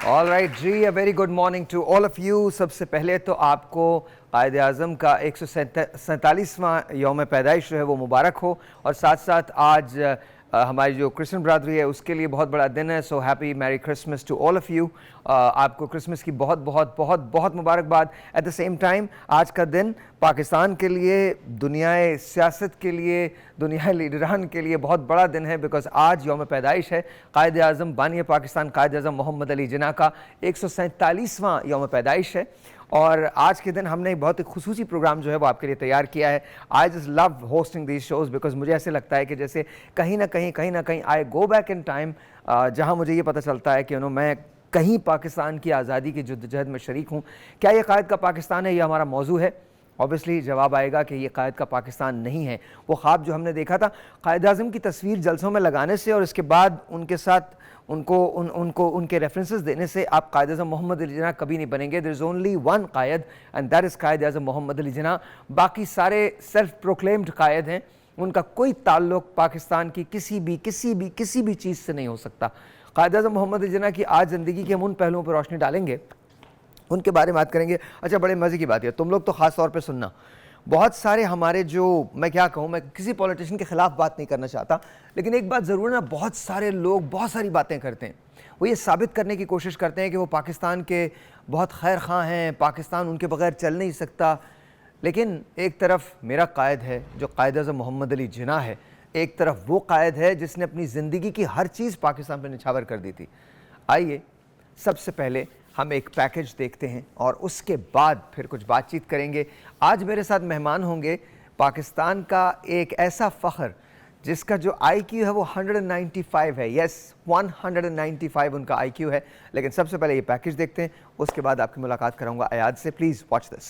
All right जी, a very good morning to all of you. सबसे पहले तो आपको कायद आज़म का 147वां यौम पैदाइश जो है वो मुबारक हो, और साथ साथ आज हमारी जो क्रिश्चियन ब्रादरी है उसके लिए बहुत बड़ा दिन है। So happy merry Christmas to all of you. आपको क्रिसमस की बहुत बहुत बहुत बहुत मुबारकबाद। एट द सेम टाइम आज का दिन पाकिस्तान के लिए, दुनियाए सियासत के लिए, दुनिया लीडरान के लिए बहुत बड़ा दिन है, बिकॉज आज यौम पैदाइश है कायद आज़म बानी पाकिस्तान कायद आज़म मोहम्मद अली जिन्ना का 147वां यौम पैदाइश है। और आज के दिन हमने एक बहुत ही खुसूसी प्रोग्राम जो है वो आपके लिए तैयार किया है। I just love hosting these shows because मुझे ऐसे लगता है कि जैसे कहीं ना कहीं आई गो बैक इन टाइम, जहाँ मुझे ये पता चलता है कि मैं कहीं पाकिस्तान की आज़ादी की जद्दोजहद में शरीक हूँ। क्या ये कायद का पाकिस्तान है? ये हमारा मौजू है। ऑब्वियसली जवाब आएगा कि ये कायद का पाकिस्तान नहीं है। वो ख्वाब जो हमने देखा था कायद आज़म की तस्वीर जलसों में लगाने से और इसके बाद उनके साथ उनके रेफरेंसेस देने से आप कायद आज़म मोहम्मद अली जिन्ना कभी नहीं बनेंगे। There is only one Quaid and that is Quaid Azam Mohammad Ali Jinnah. बाकी सारे सेल्फ प्रोक्लेम्ड कायद हैं, उनका कोई ताल्लुक पाकिस्तान की किसी भी चीज़ से नहीं हो सकता। कायद आज़म मोहम्मद अली जिन्ना की आज ज़िंदगी के हम उन पहलुओं पर रोशनी डालेंगे, उनके बारे में बात करेंगे। अच्छा, बड़े मज़े की बात है, तुम लोग तो ख़ास तौर पे सुनना, बहुत सारे हमारे जो, मैं क्या कहूँ, मैं किसी पॉलिटिशियन के ख़िलाफ़ बात नहीं करना चाहता, लेकिन एक बात ज़रूर ना, बहुत सारे लोग बहुत सारी बातें करते हैं। वो ये साबित करने की कोशिश करते हैं कि वो पाकिस्तान के बहुत खैर ख़्वाह हैं, पाकिस्तान उनके बगैर चल नहीं सकता। लेकिन एक तरफ मेरा कायद है जो कायद आज़म मोहम्मद अली जिन्ना है, एक तरफ वो कायद है जिसने अपनी ज़िंदगी की हर चीज़ पाकिस्तान पर निछावर कर दी थी। आइए सबसे पहले हम एक पैकेज देखते हैं और उसके बाद फिर कुछ बातचीत करेंगे। आज मेरे साथ मेहमान होंगे पाकिस्तान का एक ऐसा फ़ख्र जिसका जो IQ है वो 195 है। यस, 195 उनका IQ है। लेकिन सबसे पहले ये पैकेज देखते हैं, उसके बाद आपकी मुलाकात कराऊंगा अयाद से। Please watch this.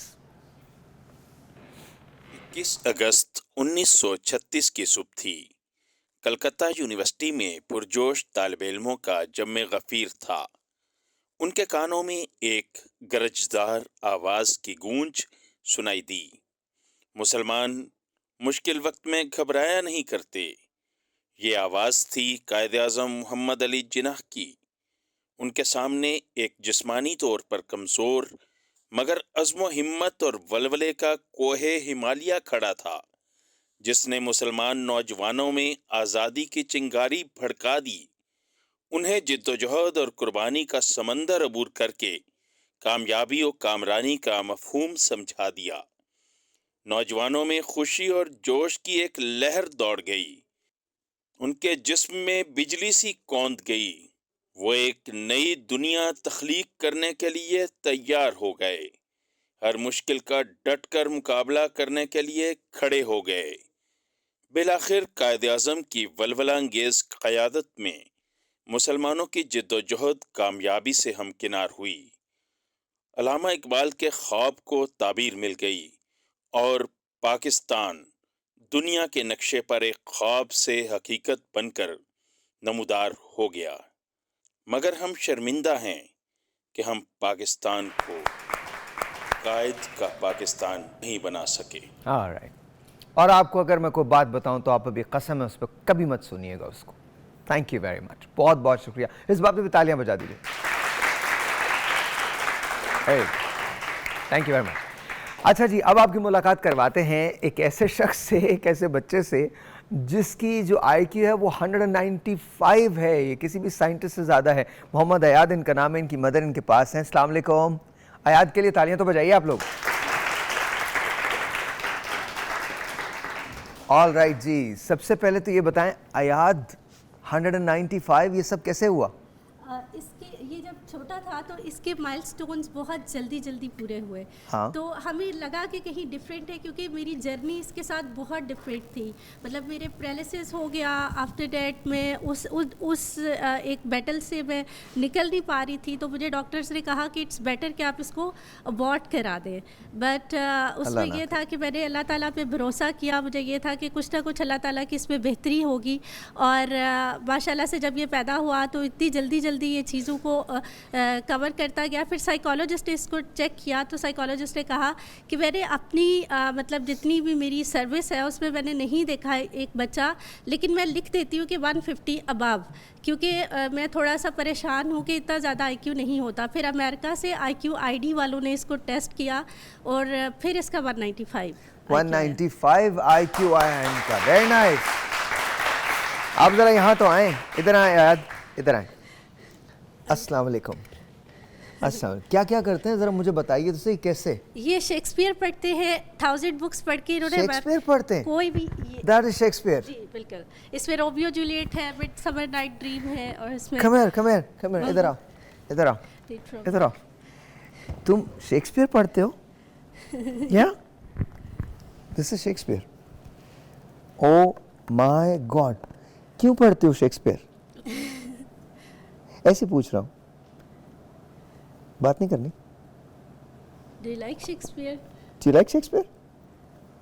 21 अगस्त 1936 की सुबह थी। कलकत्ता यूनिवर्सिटी में पुरजोश तालिब इल्मों का जम्मे गफीर था। उनके कानों में एक गरजदार आवाज की गूंज सुनाई दी। मुसलमान मुश्किल वक्त में घबराया नहीं करते। ये आवाज थी कायद आज़म मोहम्मद अली जिन्ना की। उनके सामने एक जिस्मानी तौर पर कमजोर मगर अज़्म हिम्मत और वलवले का कोहे हिमालय खड़ा था, जिसने मुसलमान नौजवानों में आज़ादी की चिंगारी भड़का दी। उन्हें जिद्दोजहद और कुर्बानी का समंदर अबूर करके कामयाबी और कामरानी का मफहूम समझा दिया। नौजवानों में खुशी और जोश की एक लहर दौड़ गई। उनके जिस्म में बिजली सी कौंध गई। वो एक नई दुनिया तख्लीक करने के लिए तैयार हो गए। हर मुश्किल का डटकर मुकाबला करने के लिए खड़े हो गए। बिलाखिर कायद आज़म की वलवलांगेज क़यादत में मुसलमानों की जिद्दोजहद कामयाबी से हमकिनार हुई। अल्लामा इकबाल के ख्वाब को ताबीर मिल गई और पाकिस्तान दुनिया के नक्शे पर एक ख्वाब से हकीकत बनकर नमूदार हो गया। मगर हम शर्मिंदा हैं कि हम पाकिस्तान को कायद का पाकिस्तान नहीं बना सके। ऑलराइट। और आपको अगर मैं कोई बात बताऊं तो आप अभी कसम है उस पर कभी मत सुनिएगा उसको। थैंक यू वेरी मच, बहुत बहुत शुक्रिया। इस बात पे भी तालियां बजा दीजिए। Thank you very much. अच्छा जी, अब आपकी मुलाकात करवाते हैं एक ऐसे शख्स से, एक ऐसे बच्चे से जिसकी जो IQ है वो 195 है। ये किसी भी साइंटिस्ट से ज़्यादा है। मोहम्मद अयाद इनका नाम है, इनकी मदर इनके पास हैं। अस्सलाम वालेकुम। अयाद के लिए तालियां तो बजाइए आप लोग। ऑल राइट जी, सबसे पहले तो ये बताएं अयाद 195 ये सब कैसे हुआ? इसके ये जब छोटा था तो इसके माइलस्टोन्स बहुत जल्दी पूरे हुए। हाँ। तो हमें लगा कि कहीं डिफरेंट है, क्योंकि मेरी जर्नी इसके साथ बहुत डिफरेंट थी। मतलब मेरे पैरालिसिस हो गया, आफ्टर डेट में उस एक बैटल से मैं निकल नहीं पा रही थी। तो मुझे डॉक्टर्स ने कहा कि इट्स बेटर कि आप इसको अबॉर्ट करा दें। बट उसमें ये था कि मैंने अल्लाह ताला पे भरोसा किया। मुझे ये था कि कुछ ना कुछ अल्लाह ताला की इसमें बेहतरी होगी। और माशाल्लाह से जब ये पैदा हुआ तो इतनी जल्दी ये चीज़ों को कवर करता गया। फिर साइकोलॉजिस्ट ने इसको चेक किया तो साइकोलॉजिस्ट ने कहा कि मैंने अपनी मतलब जितनी भी मेरी सर्विस है उसमें मैंने नहीं देखा है एक बच्चा, लेकिन मैं लिख देती हूँ कि 150 अबव, क्योंकि मैं थोड़ा सा परेशान हूँ कि इतना ज़्यादा आईक्यू नहीं होता। फिर अमेरिका से IQID वालों ने इसको टेस्ट किया और फिर इसका 195 195 IQ आया है इनका। Very nice. आप ज़रा यहाँ तो आए, इधर आए याद, इधर आए। अस्सलाम वालेकुम। अस्सलाम। क्या क्या करते हैं ज़रा मुझे बताइए तो सही, कैसे? ये शेक्सपियर पढ़ते हैं, 1000 बुक्स पढ़ के इन्होंने शेक्सपियर पढ़ते हैं? कोई भी दैट इज शेक्सपियर। जी बिल्कुल। इसमें रोमियो जूलियट है, मिडसमर नाइट ड्रीम है और इसमें कम हियर, इधर आओ, इधर आओ, इधर आओ। तुम शेक्सपियर पढ़ते हो? या this is Shakespeare. Oh my God, क्यों पढ़ते हो शेक्सपियर? ऐसे पूछ रहा हूँ, बात नहीं करनी। Do you like Shakespeare? Do you like Shakespeare?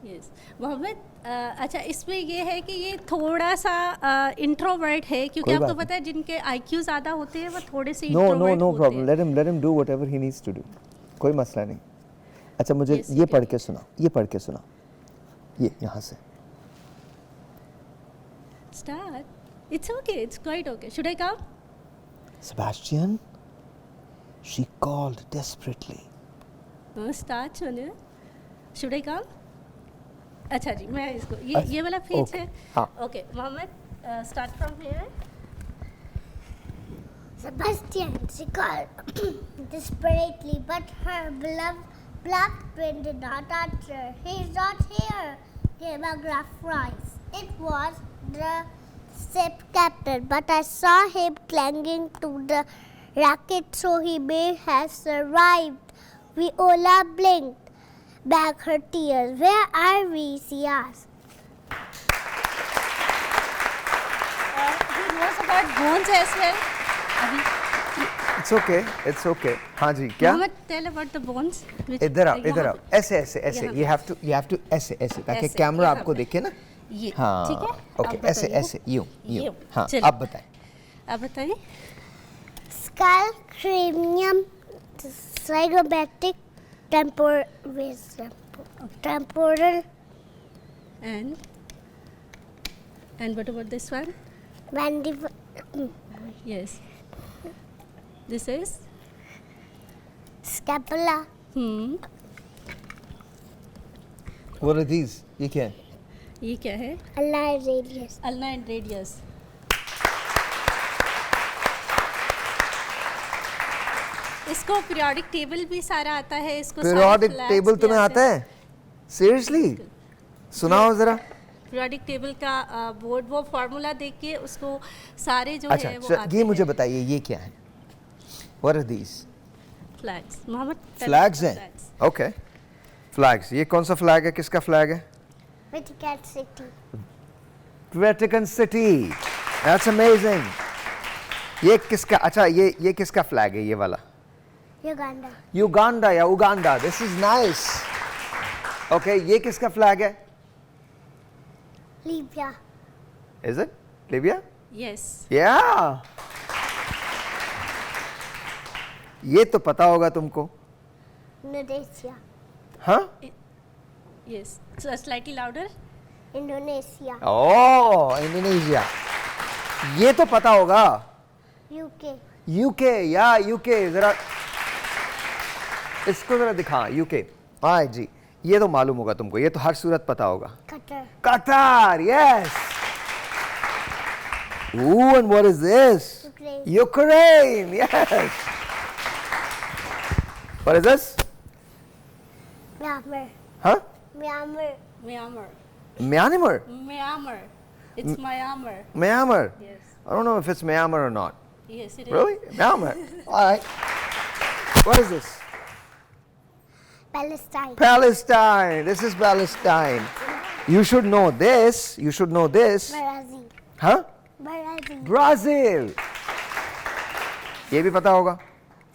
Yes Mohammad. अच्छा, इसमें ये है कि ये थोड़ा सा इंट्रोवर्ट है, क्योंकि कोई आपको बात पता है जिनके IQ ज़्यादा होते हैं वो थोड़े से नो नो इंट्रोवर्ट नो होते प्रॉब्लम, हैं। Let him do whatever he needs to do, कोई मसला नहीं। अच्छा मुझे Yes, ये you पढ़ can. के सुनाओ, ये पढ़ के सुनाओ, ये यहाँ से। Start. It's okay. It's quite okay. Should I come? Sebastian, she called desperately. No, start सुनिए। Should I come? अच्छा जी, मैं इसको ये वाला पेज okay. है। हाँ। Okay, Mohammad, start from here. Sebastian, she called desperately, but her beloved black twin did not answer. He's not here, came a gruff voice. It was the ship captain, but I saw him clinging to the racket, so he may have survived. Viola blinked back her tears. Where are we? She asked. He knows about bones as well. अभी It's okay. हाँ जी, क्या? Mohammad, tell about the bones. इधर आओ, इधर आओ, ऐसे ऐसे ऐसे, यहाँ you have to ऐसे ऐसे, ताकि ऐसे, कैमरा यहाँ आपको पे। दिखे ना। ये हाँ, ठीक है। ओके, अब ऐसे बताइए। ऐसे, यूं यूं। हाँ, चलिए। आप बताएं। आप बताइए। Skull cranium zygomatic temporal And what about this one? mandible Yes. This is scapula What are these? ये क्या है? ये क्या है? ulnar radius. Ulna and radius. इसको पीरियोडिक टेबल भी सारा आता है, इसको पीरियोडिक टेबल तुम्हें आता है? सीरियसली? सुनाओ जरा। पीरियोडिक टेबल का बोर्ड, वो फार्मूला देख के उसको सारे जो अच्छा, है वो आते ये हैं। मुझे बताइए, ये क्या है? What are these? Flags. Mohammad, tell flags us the हैं? flags. Okay, flags. ये कौन सा फ्लैग है? किसका फ्लैग है? Vatican City. Vatican city. That's amazing. ये किसका? अच्छा, ये किसका फ्लैग है, ये वाला? Uganda. युगांडा या Uganda. This is nice. Okay, ये किसका फ्लैग है? Libya. Is it Libya? Yes. या ये तो पता होगा तुमको। Indonesia. हाँ? Yes. So slightly louder. Indonesia. ओह, इंडोनेशिया। ये तो पता होगा। UK. यूके या यूके, जरा इसको जरा दिखा। यूके। हाँ जी, ये तो मालूम होगा तुमको, ये तो हर सूरत पता होगा। Qatar. कतार, yes. Ooh, and what is this? Ukraine. Ukraine, yes. What is this? Myanmar. Huh? Myanmar. Myanmar. Myanmar? Myanmar. It's Myanmar. Myanmar? Yes. I don't know if it's Myanmar or not. Yes, it is. Really? Myanmar? All right. What is this? Palestine. Palestine. This is Palestine. You should know this. You should know this. Brazil. Huh? Brazil. Brazil. ये भी पता होगा।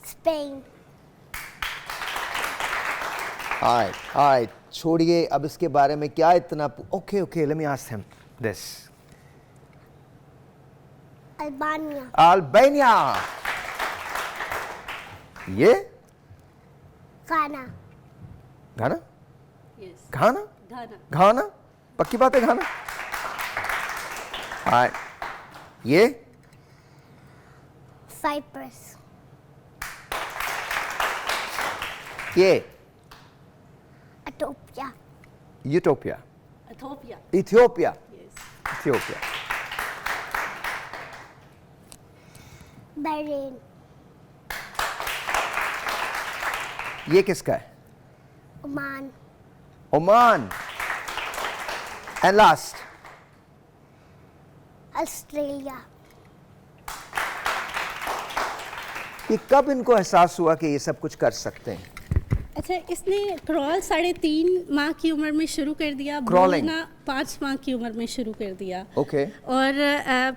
Spain. All right. छोड़िए अब इसके बारे में क्या इतना। Okay, let me ask him this. Albania. Albania. ये Ghana. घाना यस घाना घाना घाना पक्की बात है घाना। हाँ ये Cyprus. ये Ethiopia. Utopia Ethiopia Ethiopia yes Ethiopia Bahrain. ये किसका है? Oman. Oman and last Australia. ये कब इनको एहसास हुआ कि ये सब कुछ कर सकते हैं? अच्छा, इसने क्रॉल 3.5 माह की उम्र में शुरू कर दिया, Crawling. बोलना 5 माह की उम्र में शुरू कर दिया। ओके और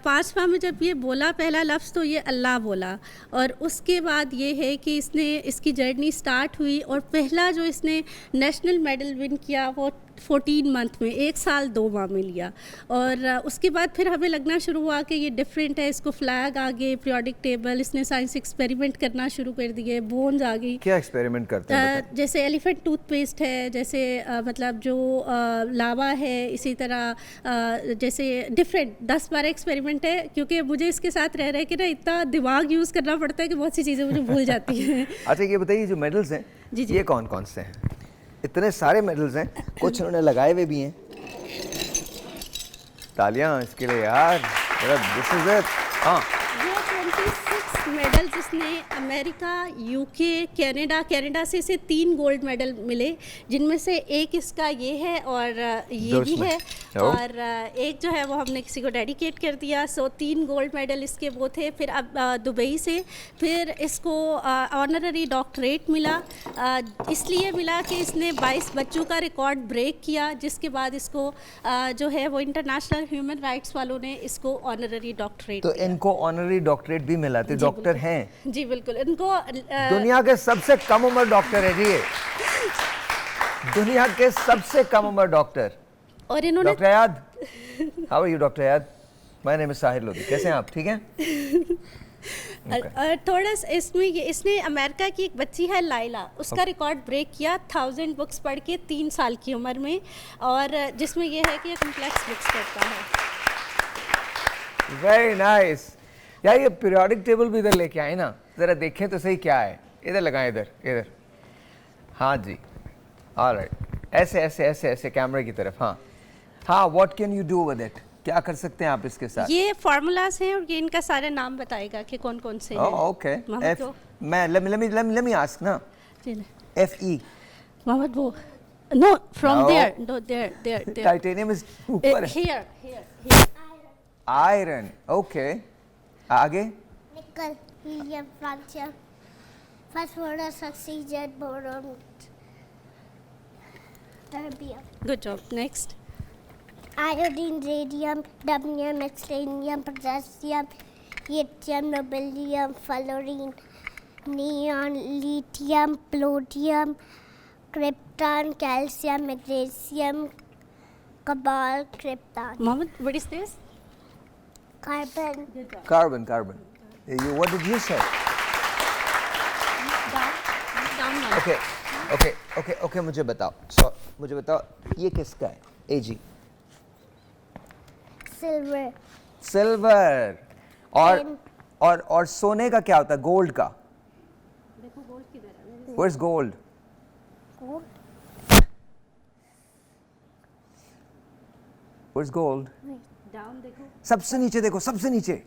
5 माह में जब ये बोला पहला लफ्ज़ तो ये अल्लाह बोला, और उसके बाद ये है कि इसकी जर्नी स्टार्ट हुई और पहला जो इसने नेशनल मेडल विन किया वो 14 मंथ में 1 साल 2 माह में लिया। और उसके बाद फिर हमें लगना शुरू हुआ कि ये डिफरेंट है, इसको फ्लैग आ गए, पीरियोडिक टेबल, इसने साइंस एक्सपेरिमेंट करना शुरू कर दिए, बोन्स आ गई। क्या एक्सपेरिमेंट करते हैं बताएं? जैसे एलिफेंट टूथपेस्ट है, जैसे मतलब जो लावा है, इसी तरह जैसे डिफरेंट 10-12 एक्सपेरिमेंट है, क्योंकि मुझे इसके साथ रह रहे कि ना इतना दिमाग यूज़ करना पड़ता है कि बहुत सी चीज़ें मुझे भूल जाती हैं। अच्छा ये बताइए जो मेडल्स हैं जी, जी। ये कौन कौन से हैं? इतने सारे मेडल्स हैं, कुछ उन्होंने लगाए हुए भी हैं। तालियां इसके लिए यार, दिस इज इट। हाँ ये 26 मेडल जिसने अमेरिका, यूके, कनाडा से इसे 3 गोल्ड मेडल मिले, जिनमें से एक इसका ये है और ये भी इसमें? है, ओ। और एक जो है वो हमने किसी को डेडिकेट कर दिया। सो 3 गोल्ड मेडल इसके वो थे। फिर अब दुबई से फिर इसको ऑनररी डॉक्टरेट मिला, इसलिए मिला कि इसने 22 बच्चों का रिकॉर्ड ब्रेक किया, जिसके बाद इसको जो है वो इंटरनेशनल ह्यूमन राइट्स वालों ने इसको ऑनररी डॉक्टरेट तो इनको ऑनररी डॉक्टरेट भी मिला, तो डॉक्टर हैं, जी बिल्कुल। इनको दुनिया के सबसे कम उम्र डॉक्टर है जी ये, दुनिया के सबसे कम उम्र डॉक्टर। और इन्होंने डॉक्टर याद, हाउ आर यू डॉक्टर याद? My name is Sahir Lodhi, कैसे हैं आप? ठीक हैं? और थोड़ा सा इसमें इसने अमेरिका की एक बच्ची है लाइला, उसका रिकॉर्ड ब्रेक किया 1000 बुक्स पढ़ के 3 साल की उम्र में, और जिसमें ये है कि ये कॉम्प्लेक्स बुक्स पढ़ता है। वेरी नाइस यार, ये पीरियोडिक टेबल भी इधर लेके आए ना, जरा देखें तो सही क्या है। इधर लगाएं, इधर इधर, हाँ जी, ऑलराइट, ऐसे ऐसे ऐसे ऐसे कैमरे की तरफ। हाँ हाँ, what can you do with it? क्या कर सकते हैं आप इसके साथ? ये फार्मूलाज हैं और ये इनका सारे नाम बताएगा कि कौन कौन से हैं। ओके, मोहम्मद वो मैं let me ask ना, जी ना। FE मोहम्मद वो no from No. There, no there titanium is ऊपर है, हियर आयरन, ओके, आगे Nickel, helium, francium, phosphorus, oxygen, boron, terbium. Good job. Next Iodine, radium, cadmium, selenium, potassium, yttrium, nobelium, fluorine, neon, lithium, palladium, krypton, calcium, magnesium, cobalt, krypton, Mohammad, what is this? carbon, carbon, carbon, you what did you say? Down okay okay okay okay, मुझे बताओ, मुझे बताओ ये किसका है? AG silver, silver, और Tin. और सोने का क्या होता है? गोल्ड का? देखो गोल्ड किधर है? Where's gold? gold, Where's gold? Down देखो। सबसे नीचे देखो, सबसे नीचे,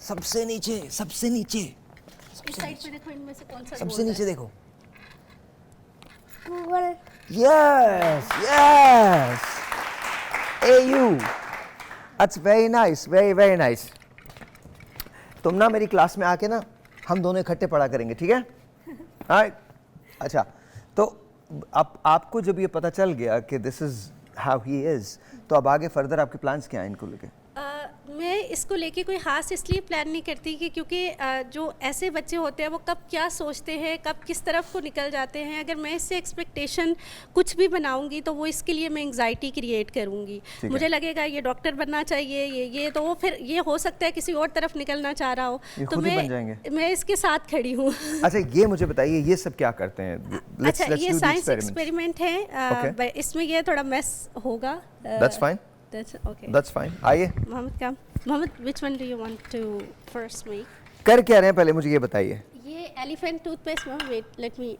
सबसे नीचे, सबसे नीचे, इस साइड पे देखो, इनमें से कौन सा सबसे gold नीचे है? देखो। Google, Yes, yes. AU. That's very nice, very very nice. तुम ना मेरी क्लास में आके ना हम दोनों इकट्ठे पढ़ा करेंगे, ठीक है? Alright. अच्छा, तो अब आपको जब ये पता चल गया कि this is how he is, तो अब आगे फर्दर आपके प्लान्स क्या हैं इनको लेके? मैं इसको लेके कोई ख़ास इसलिए प्लान नहीं करती कि क्योंकि जो ऐसे बच्चे होते हैं वो कब क्या सोचते हैं, कब किस तरफ को निकल जाते हैं। अगर मैं इससे एक्सपेक्टेशन कुछ भी बनाऊंगी तो वो इसके लिए मैं एंग्जाइटी क्रिएट करूंगी। मुझे लगेगा ये डॉक्टर बनना चाहिए, ये तो वो फिर ये हो सकता है किसी और तरफ निकलना चाह रहा हो, तो मैं इसके साथ खड़ी हूँ। अच्छा ये मुझे बताइए, ये सब क्या करते हैं? अच्छा, ये साइंस एक्सपेरिमेंट है। इसमें ये थोड़ा मेस होगा। That's fine. That's fine. आइए Mohammad, which one do you want to first make? कर क्या रहे हैं पहले मुझे ये बताइए। ये elephant toothpaste. wait, let me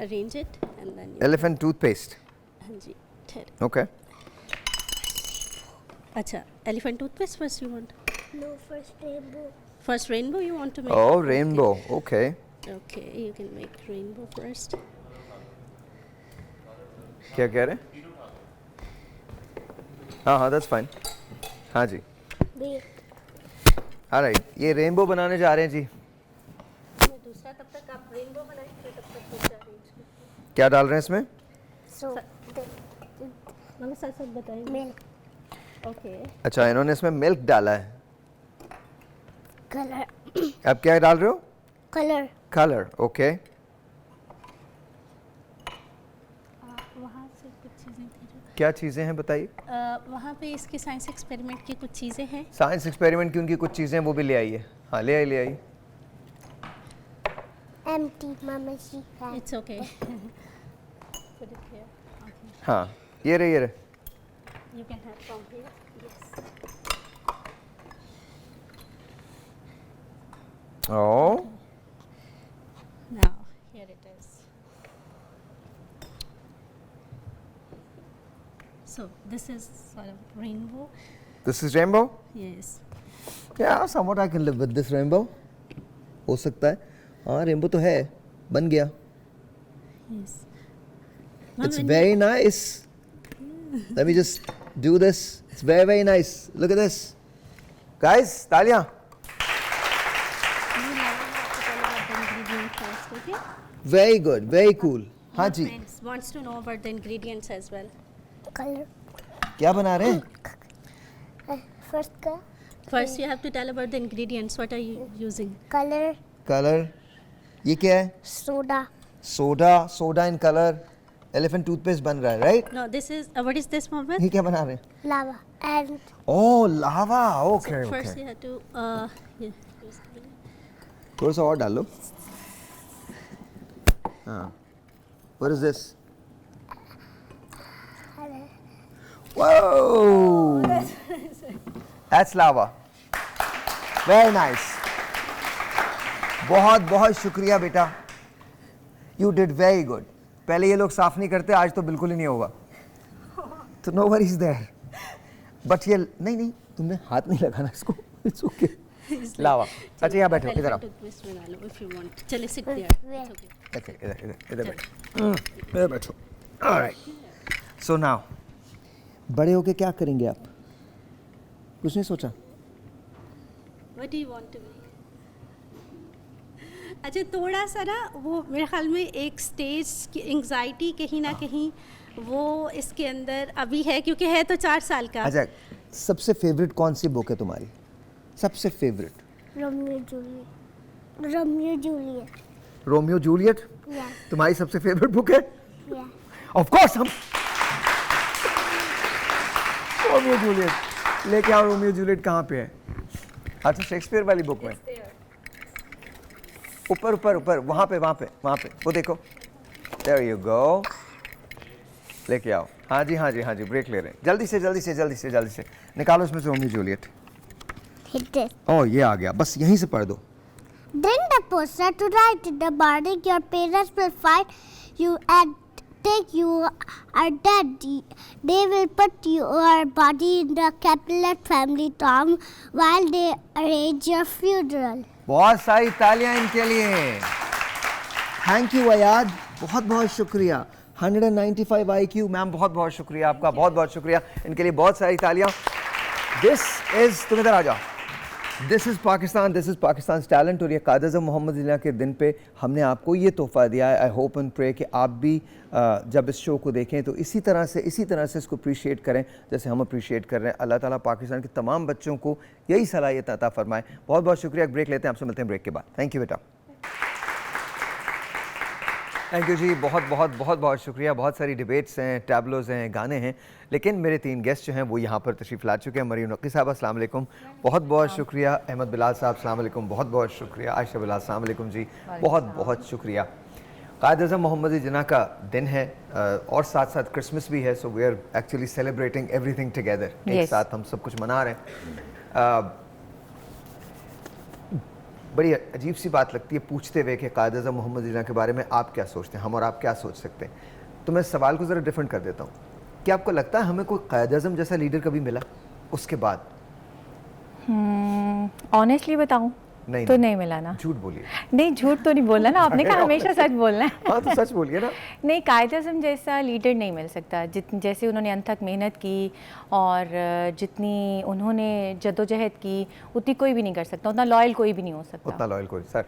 arrange it and then elephant toothpaste. हाँ जी, ओके। अच्छा, elephant toothpaste first you want? No, first rainbow. First rainbow you want to make? Oh, rainbow. Okay. Okay, you can make rainbow first. क्या कह रहे हैं? हाँ, that's fine. हाँ जी। Alright, ये rainbow बनाने जा रहे हैं जी। मैं दूसरा, तब तक आप रेनबो बनाएंगे, तब तक कुछ अरेंज करते क्या डाल रहे हैं इसमें? So, हैं। साथ बताएंगे। milk, okay. अच्छा, इन्होंने इसमें मिल्क डाला है। color, अब क्या डाल रहे हो? color, colour. ओके। वहाँ से कुछ चीज़ें थी जो क्या चीज़ें हैं बताइए? वहाँ पे इसके साइंस एक्सपेरिमेंट की कुछ चीज़ें हैं। साइंस एक्सपेरिमेंट की उनकी कुछ चीज़ें वो भी ले आइए। हाँ, ले आई। empty, Mama, she had. It's okay. Put it here. Okay. हाँ, ये रहे। You can have from here. Yes. Oh. Now, here it is. So, this is sort of rainbow. This is rainbow? Yes. Yeah, somewhat I can live with this rainbow. हो सकता है। हाँ, rainbow तो है, बन गया। Yes. It's very nice. Let me just do this. It's very nice. Look at this. Guys, तालियां। Very good, very cool. हाँ जी। Friends wants to know about the ingredients as well. Color. क्या बना रहे हैं? First color. First, you have to tell about the ingredients. What are you using? Color. Colour. ये क्या है? Soda. Soda in colour. Elephant toothpaste बन रहा है, right? No, this is what is this, Mohammed? ये क्या बना रहे हैं? Lava. And oh, lava. Okay, So first okay. you have to yeah, use the- थोड़ा सा और डाल लो। हाँ। What is this? Whoa! That's lava. Very nice. बहुत शुक्रिया बेटा। You did very good. पहले ये लोग साफ नहीं करते, आज तो बिल्कुल ही नहीं होगा। तो no worries there. But ये नहीं, तुमने हाथ नहीं लगाना इसको। It's okay. लावा। अच्छा यहाँ बैठो, इधर आओ। Toothpaste बना लो if you want. चलिए sit there. Where? It's okay. Okay, इधर बैठो। All right. So now, बड़े होके क्या करेंगे आप? कुछ नहीं सोचा? What do you want to be? अच्छा, थोड़ा सा ना वो मेरे ख्याल में एक स्टेज की एंग्जाइटी कहीं ना कहीं वो इसके अंदर अभी है, क्योंकि है तो 4 साल का। अच्छा, सबसे फेवरेट कौन सी बुक है तुम्हारी? सबसे favourite? Romeo Juliet. Romeo Juliet. Romeo Juliet? Yeah. तुम्हारी सबसे फेवरेट बुक है? Yeah. ऑफ कोर्स हम रोमियो जूलियट लेके आओ। रोमियो जूलियट कहाँ पे है? अच्छा, शेक्सपियर वाली बुक में। ऊपर वहाँ पे वो देखो। There you go. लेके आओ। हाँ जी, ब्रेक ले रहे हैं। जल्दी से निकालो इसमें से रोमियो जूलियट। Hit it. ओह, ये आ गया, बस यहीं से पढ़ दो। Bring the poster to write in the morning. Your parents will find you and think you are dead. They will put your body in the Capulet family tomb while they arrange your funeral. बहुत सारी तालियां इनके लिए। Thank you Ayad, बहुत शुक्रिया। 195 IQ ma'am, बहुत शुक्रिया आपका, बहुत शुक्रिया। इनके लिए बहुत सारी तालियां। दिस इज, तुम इधर आ जाओ। This is Pakistan talent. और ये कायद अज़म मोहम्मद जिन्ना के दिन पे हमने आपको ये तोहफ़ा दिया है। आई होप एंड प्रे कि आप भी जब इस शो को देखें तो इसी तरह से इसको अप्रिशिएट करें जैसे हम अप्रिशिएट कर रहे हैं। अल्लाह ताला पाकिस्तान के तमाम बच्चों को यही सलाहियत अता फरमाए। बहुत बहुत शुक्रिया। एक ब्रेक लेते हैं, आपसे मिलते हैं ब्रेक के बाद। थैंक यू बेटा। थैंक यू जी, बहुत बहुत बहुत बहुत शुक्रिया। बहुत सारी डिबेट्स हैं, टैबलोज़ हैं, गाने हैं, लेकिन मेरे 3 गेस्ट जो हैं वो यहाँ पर तशरीफ़ ला चुके हैं। मरीम नक़ी साहब अस्सलाम वालेकुम, बहुत बहुत शुक्रिया। अहमद बिलाल साहब अस्सलाम वालेकुम, बहुत बहुत शुक्रिया। आयशा बिलाल अस्सलाम वालेकुम जी, बहुत बहुत शुक्रिया। कायद अज़म मोहम्मद जिन्ना का दिन है और साथ साथ क्रिसमस भी है। So we are actually celebrating everything together. एक साथ हम सब कुछ मना रहे हैं। बड़ी अजीब सी बात लगती है पूछते हुए कि कायद अज़म मोहम्मद जिन्ना के बारे में आप क्या सोचते हैं, हम और आप क्या सोच सकते हैं। तो मैं सवाल को ज़रा डिफरेंट कर देता हूँ। क्या आपको लगता है हमें कोई कायद अज़म जैसा लीडर कभी मिला उसके बाद? ऑनेस्टली बताऊं नहीं, तो नहीं मिला ना। झूठ बोलिए। नहीं, झूठ तो नहीं बोलना ना, आपने कहा हमेशा सच बोलना है। हाँ तो सच बोलिए ना। नहीं, कायद अज़म जैसा लीडर नहीं मिल सकता। जैसे उन्होंने अंत तक मेहनत की और जितनी उन्होंने जद्दोजहद की उतनी कोई भी नहीं कर सकता, उतना लॉयल कोई भी नहीं हो सकता। उतना लॉयल कोई सर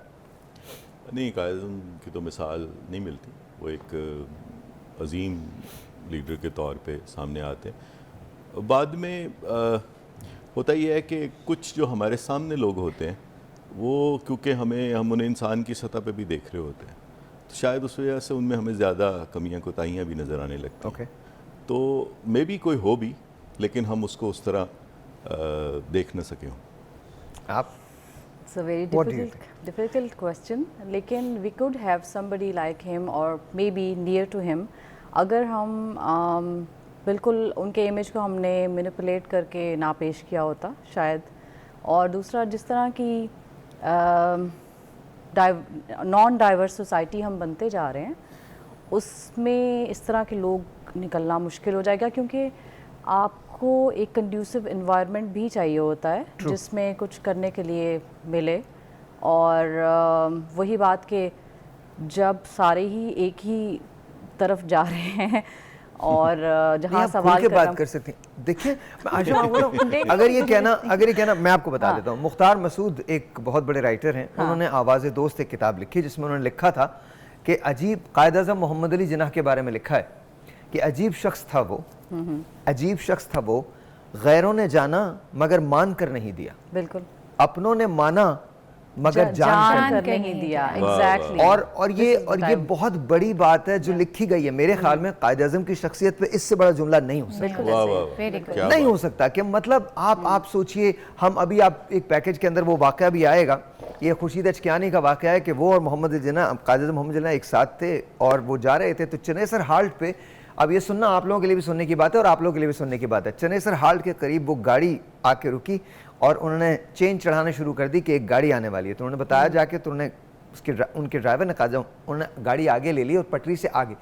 नहीं, कायद अज़म की तो मिसाल नहीं मिलती। वो एक अजीम लीडर के तौर पे सामने आते हैं। बाद में होता यह है कि कुछ जो हमारे सामने लोग होते हैं वो क्योंकि हम उन्हें इंसान की सतह पे भी देख रहे होते हैं, तो शायद उस वजह से उनमें हमें ज़्यादा कमियां कोताहियां भी नज़र आने लगती हैं। तो मे बी कोई हो भी, लेकिन हम उसको उस तरह देख न सके हों। आप? It's a very difficult question, लेकिन we could have somebody like him or maybe near to him। अगर हम बिल्कुल उनके इमेज को हमने मैनिपुलेट करके ना पेश किया होता शायद। और दूसरा, जिस तरह की नॉन डाइवर्स सोसाइटी हम बनते जा रहे हैं उसमें इस तरह के लोग निकलना मुश्किल हो जाएगा, क्योंकि आपको एक कंड्यूसिव इन्वायरमेंट भी चाहिए होता है जिसमें कुछ करने के लिए मिले। और वही बात कि जब सारे ही एक ही तरफ जा रहे हैं और जहाँ सवाल के बात कर सकते हैं। देखिए अगर ये कहना मैं आपको बता देता हूँ। मुख्तार मसूद एक बहुत बड़े राइटर हैं। उन्होंने आवाज़ दोस्त एक किताब लिखी जिसमें उन्होंने लिखा था कि अजीब कायद अज़म मोहम्मद अली जिन्ना के बारे में लिखा है कि अजीब शख्स था वो, गैरों ने जाना मगर मान कर नहीं दिया, बिल्कुल अपनों ने माना मगर जान कर नहीं दिया। एग्जैक्टली। और ये बहुत बड़ी बात है जो लिखी गई है। मेरे ख्याल में कायद अज़म की शख्सियत पे इससे बड़ा जुमला नहीं हो सकता। नहीं हो सकता कि मतलब आप सोचिए, हम अभी आप एक पैकेज के अंदर वो वाक़या भी आएगा। ये खुर्शीद अचकियानी का वाक़या है कि वो और मोहम्मद जिन्ना, कायद अज़म मोहम्मद जिन्ना एक साथ थे और वो जा रहे थे तो चनेसर हाल्ट पे, अब ये सुनना आप लोगों के लिए भी सुनने की बात है और आप लोगों के लिए भी सुनने की बात है। चनेसर हाल्ट के करीब वो गाड़ी आके रुकी और उन्होंने चेन चढ़ाने शुरू कर दी कि एक गाड़ी आने वाली है। तो उन्होंने बताया जाके, तो उनके ड्राइवर ने कहा, उन्होंने गाड़ी आगे ले ली और पटरी से आगे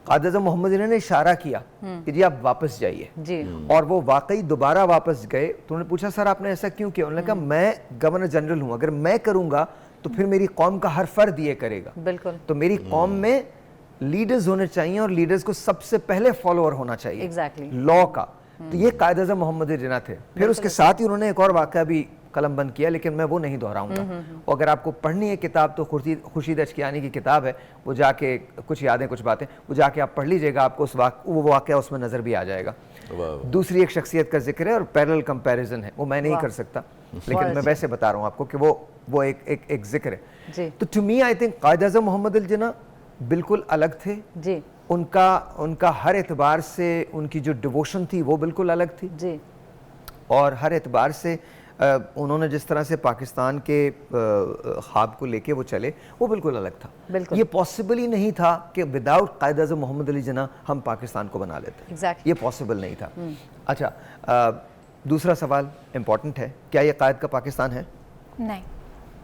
कायद अज़म मोहम्मद जिन्ना ने इशारा किया कि जी आप वापस जाइए जी। और वो वाकई दोबारा वापस गए। तो उन्होंने पूछा सर आपने ऐसा क्यों किया? उन्होंने कहा मैं गवर्नर जनरल हूँ, अगर मैं करूँगा तो फिर मेरी कौम का हर फर्द ये करेगा। बिल्कुल। तो मेरी कौम में लीडर्स होने चाहिए और लीडर्स को सबसे पहले फॉलोअर होना चाहिए Exactly। लॉ का। तो ये कायद अज़म मोहम्मद जिन्ना थे। फिर उसके साथ ही उन्होंने एक और वाक़या भी कलम बंद किया, लेकिन मैं वो नहीं दोहराऊंगा। और अगर आपको पढ़नी है किताब तो खुर्शीद अचकियानी की किताब है, वो जाके कुछ यादें कुछ बातें वो जाके आप पढ़ लीजिएगा, आपको वो वाक़या उसमें नज़र भी आ जाएगा। दूसरी एक शख्सियत का जिक्र है और पैरेलल कंपैरिजन है, वो मैं नहीं कर सकता, लेकिन मैं वैसे बता रहा हूँ आपको कि वो एक जिक्र है। तो टू मी आई थिंक कायद अज़म मोहम्मद जिन्ना बिल्कुल अलग थे जी। उनका हर एतबार से उनकी जो डिवोशन थी वो बिल्कुल अलग थी जी। और हर एतबार से उन्होंने जिस तरह से पाकिस्तान के ख्वाब को लेके वो चले वो बिल्कुल अलग था। बिल्कुल। ये पॉसिबल ही नहीं था कि विदाउट कायद अज़म मोहम्मद अली जिन्ना हम पाकिस्तान को बना लेते। Exactly। ये पॉसिबल नहीं था। अच्छा, दूसरा सवाल इम्पॉर्टेंट है, क्या ये कायद का पाकिस्तान है?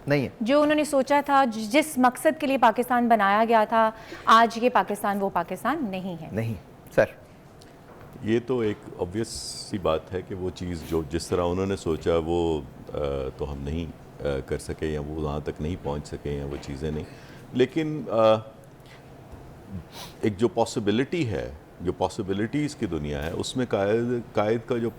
नहीं है। जो उन्होंने सोचा था, जिस मकसद के लिए पाकिस्तान बनाया गया था, आज ये पाकिस्तान वो पाकिस्तान नहीं है। नहीं सर, ये तो एक ऑब्वियस सी बात है कि वो चीज़ जो जिस तरह उन्होंने सोचा वो तो हम नहीं कर सके या वो वहाँ तक नहीं पहुँच सके या वो चीज़ें नहीं। लेकिन एक जो पॉसिबिलिटी है, जो पॉसिबिलिटीज़ की दुनिया है, उसमें कायद का जो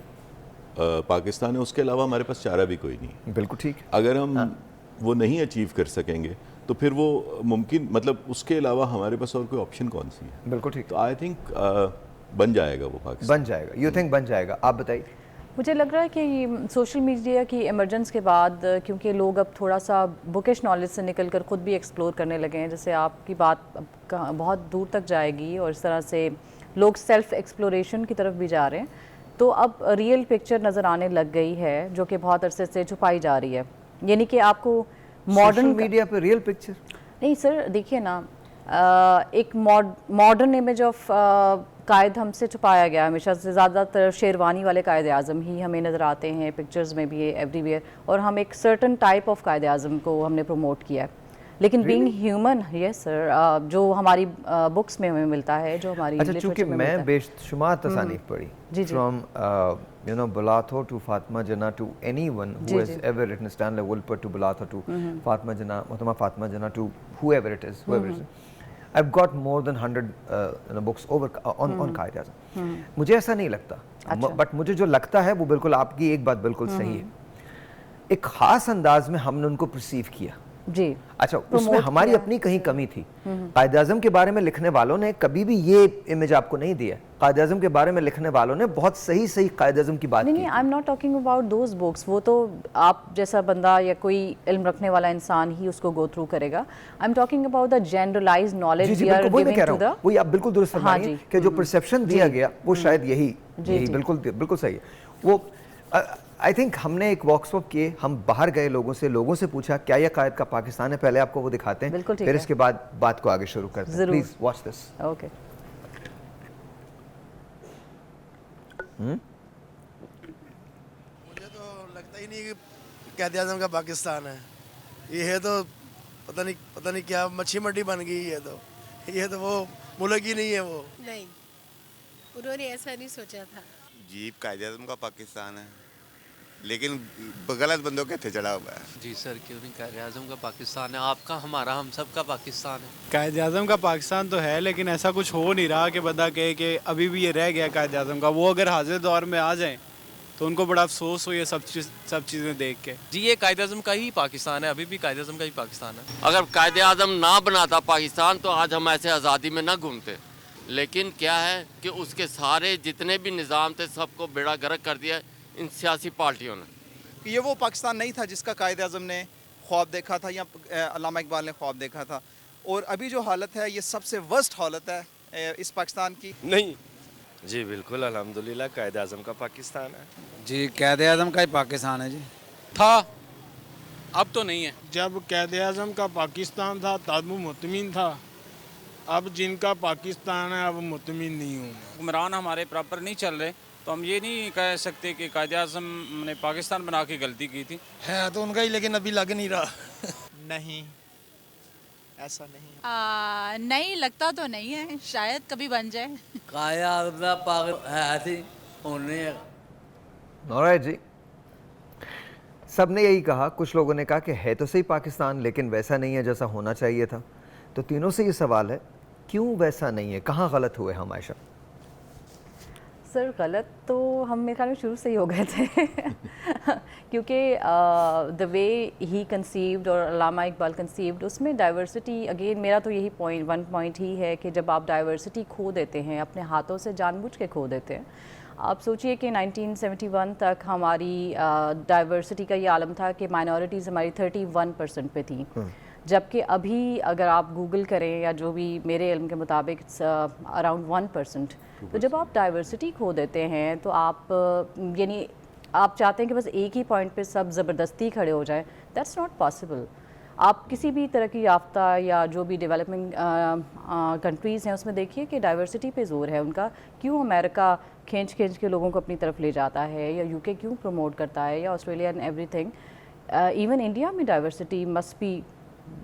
पाकिस्तान है, उसके अलावा हमारे पास चारा भी कोई नहीं है। बिल्कुल ठीक है। अगर हम वो नहीं अचीव कर सकेंगे तो फिर वो मुमकिन, मतलब उसके अलावा हमारे पास और कोई ऑप्शन कौन सी है? बिल्कुल ठीक, तो आई थिंक बन जाएगा वो पाकिस्तान। बन जाएगा। यू थिंक बन जाएगा? आप बताइए। मुझे लग रहा है कि सोशल मीडिया की इमरजेंस के बाद, क्योंकि लोग अब थोड़ा सा बुकिश नॉलेज से निकल कर ख़ुद भी एक्सप्लोर करने लगे हैं, जैसे आपकी बात अब बहुत दूर तक जाएगी और इस तरह से लोग सेल्फ एक्सप्लोरेशन की तरफ भी जा रहे हैं, तो अब रियल पिक्चर नज़र आने लग गई है जो कि बहुत अरसे से छुपाई जा रही है। यानी कि आपको मॉडर्न मीडिया पे रियल पिक्चर नहीं सर, देखिए ना, एक मॉडर्न इमेज ऑफ कायद हमसे छुपाया गया हमेशा से। ज़्यादातर शेरवानी वाले कायद आज़म ही हमें नज़र आते हैं पिक्चर्स में भी, एवरीवेयर, और हम एक सर्टन टाइप ऑफ कायद आज़म को हमने प्रमोट किया है। लेकिन बीइंग ह्यूमन, यस सर, जो हमारी बुक्स में हमें मिलता है, जो हमारी अच्छा, चूंकि literature में मिलता मैं है। बेशुमार तसानीफ पढ़ी, जी, जी। From you know Balatho to Fatma Jannah to anyone who जी, has जी। ever written Stanley Wolper to Balatho to Fatma Jannah, Muhammad Fatma Jannah to whoever it is, I've got more than 100 you know, books over on Qaid Azam. मुझे ऐसा नहीं लगता, but मुझे जो लगता है वो बिल्कुल आपकी एक बात बिल्कुल सही है। एक खास अंदाज में हमने उनको परसीव किया जी। अच्छा, उसमें हमारी अपनी कहीं कमी थी। कायद आज़म के बारे में लिखने वालों ने कभी भी ये इमेज आपको नहीं दिया। कायद आज़म के बारे में लिखने वालों ने बहुत सही सही कायद आज़म की बात की। नहीं, I am not talking about those books. वो तो आप जैसा बंदा या कोई इल्म रखने वाला इंसान ही उसको गो थ्रू करेगा। I am talking about the generalised knowledge we are giving to the, वही आप बिल्कुल दुरुस्त फरमा रही हैं कि जो परसेप्शन दिया गया वो शायद यही बिल्कुल सही है। वो आई थिंक हमने एक वर्कशॉप किए, हम बाहर गए, लोगों से पूछा क्या यह कायद का पाकिस्तान है। पहले आपको वो दिखाते हैं, फिर इसके बाद बात को आगे शुरू करते हैं। Please watch this. ओके। मुझे तो लगता ही नहीं कि कायद आज़म का पाकिस्तान है। ये है तो पता नहीं क्या मच्छी मंडी बन गई है। ये तो वो मुल्क ही नहीं है। वो नहीं, उन्होंने ऐसा नहीं सोचा था। जी, कायद आज़म का पाकिस्तान है, लेकिन गलत बंदों के थे चढ़ा हुआ है। जी सर, क्यों नहीं, कायद आज़म का पाकिस्तान है, आपका, हमारा, हम सब का पाकिस्तान है। कायद आज़म का पाकिस्तान तो है, लेकिन ऐसा कुछ हो नहीं रहा कि बंदा कहे कि अभी भी ये रह गया कायद आज़म का। वो अगर हाजिर दौर में आ जाएं तो उनको बड़ा अफसोस हो ये सब चीज़ें देख के। जी, ये कायद आज़म का ही पाकिस्तान है, अभी भी कायद आज़म का ही पाकिस्तान है। अगर कायद आज़म ना बनाता पाकिस्तान तो आज हम ऐसे आज़ादी में ना घूमते। लेकिन क्या है कि उसके सारे जितने भी निज़ाम थे सबको बेड़ा गर्क कर दिया इन सियासी पार्टियों ने। ये वो पाकिस्तान नहीं था जिसका कायद आज़म ने ख्वाब देखा था या अल्लामा इकबाल ने ख्वाब देखा था। और अभी जो हालत है ये सबसे वर्स्ट हालत है इस पाकिस्तान की। नहीं जी, बिल्कुल अल्हम्दुलिल्लाह कायद आज़म का पाकिस्तान है। जी, कायद आज़म का ही पाकिस्तान है जी। था, अब तो नहीं है। जब कायद आज़म का पाकिस्तान था तब वो मुतमिन था, अब जिनका पाकिस्तान है अब मुतमिन नहीं हूँ। हुक्मरान हमारे प्रॉपर नहीं चल रहे तो हम ये नहीं कह सकते कि कायद आज़म ने पाकिस्तान बना के गलती की थी। है तो उनका ही, लेकिन अभी लग नहीं रहा। नहीं, ऐसा नहीं नहीं लगता तो नहीं है, शायद कभी बन जाए। ऑलराइट जी, सब ने यही कहा। कुछ लोगों ने कहा कि है तो सही पाकिस्तान, लेकिन वैसा नहीं है जैसा होना चाहिए था। तो तीनों से ये सवाल है, क्यों वैसा नहीं है, कहाँ गलत हुए हम? आयशा सर, गलत तो हम मेरे ख्याल में शुरू से ही हो गए थे क्योंकि द वे ही कंसीव्ड और अल्लामा इकबाल कंसीव्ड, उसमें डाइवर्सिटी, अगेन मेरा तो यही वन पॉइंट ही है कि जब आप डाइवर्सिटी खो देते हैं, अपने हाथों से जानबूझ के खो देते हैं। आप सोचिए कि 1971 तक हमारी डाइवर्सिटी का ये आलम था कि माइनॉरिटीज़ हमारी 31% पे थी, जबकि अभी अगर आप गूगल करें या जो भी मेरे इल्म के मुताबिक अराउंड 1%। तो जब आप डाइवर्सिटी खो देते हैं तो आप यानी आप चाहते हैं कि बस एक ही पॉइंट पे सब ज़बरदस्ती खड़े हो जाएं, दैट्स नॉट पॉसिबल। आप किसी भी तरक्की याफ्ता या जो भी डेवलपमिंग कंट्रीज़ हैं उसमें देखिए कि डाइवर्सिटी पे ज़ोर है उनका। क्यों अमेरिका खींच के लोगों को अपनी तरफ ले जाता है, या यूके क्यों प्रमोट करता है, या Australia and everything. Even India में diversity must be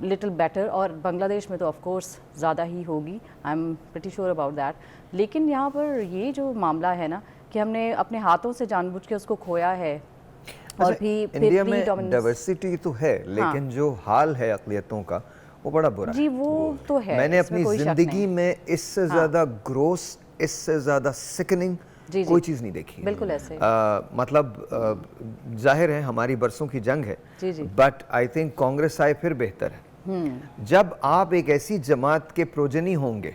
little better, और बांग्लादेश में तो ऑफ कोर्स ज़्यादा ही होगी, I am pretty sure about that. लेकिन यहाँ पर ये जो मामला है ना कि हमने अपने हाथों से जानबूझ के उसको खोया है। और भी इंडिया में डाइवर्सिटी तो है, लेकिन जो हाल है अक़लियतों का वो बड़ा बुरा जी, वो तो है। मैंने अपनी ज़िंदगी में इससे ज़्यादा ग्रोस, इससे ज़्यादा सिकनिंग जी, कोई चीज़ नहीं देखी। बिल्कुल ऐसे ही। मतलब जाहिर है हमारी बरसों की जंग है, जी जी। बट आई थिंक कांग्रेस आए फिर बेहतर है। जब आप एक ऐसी जमात के प्रोजनी होंगे,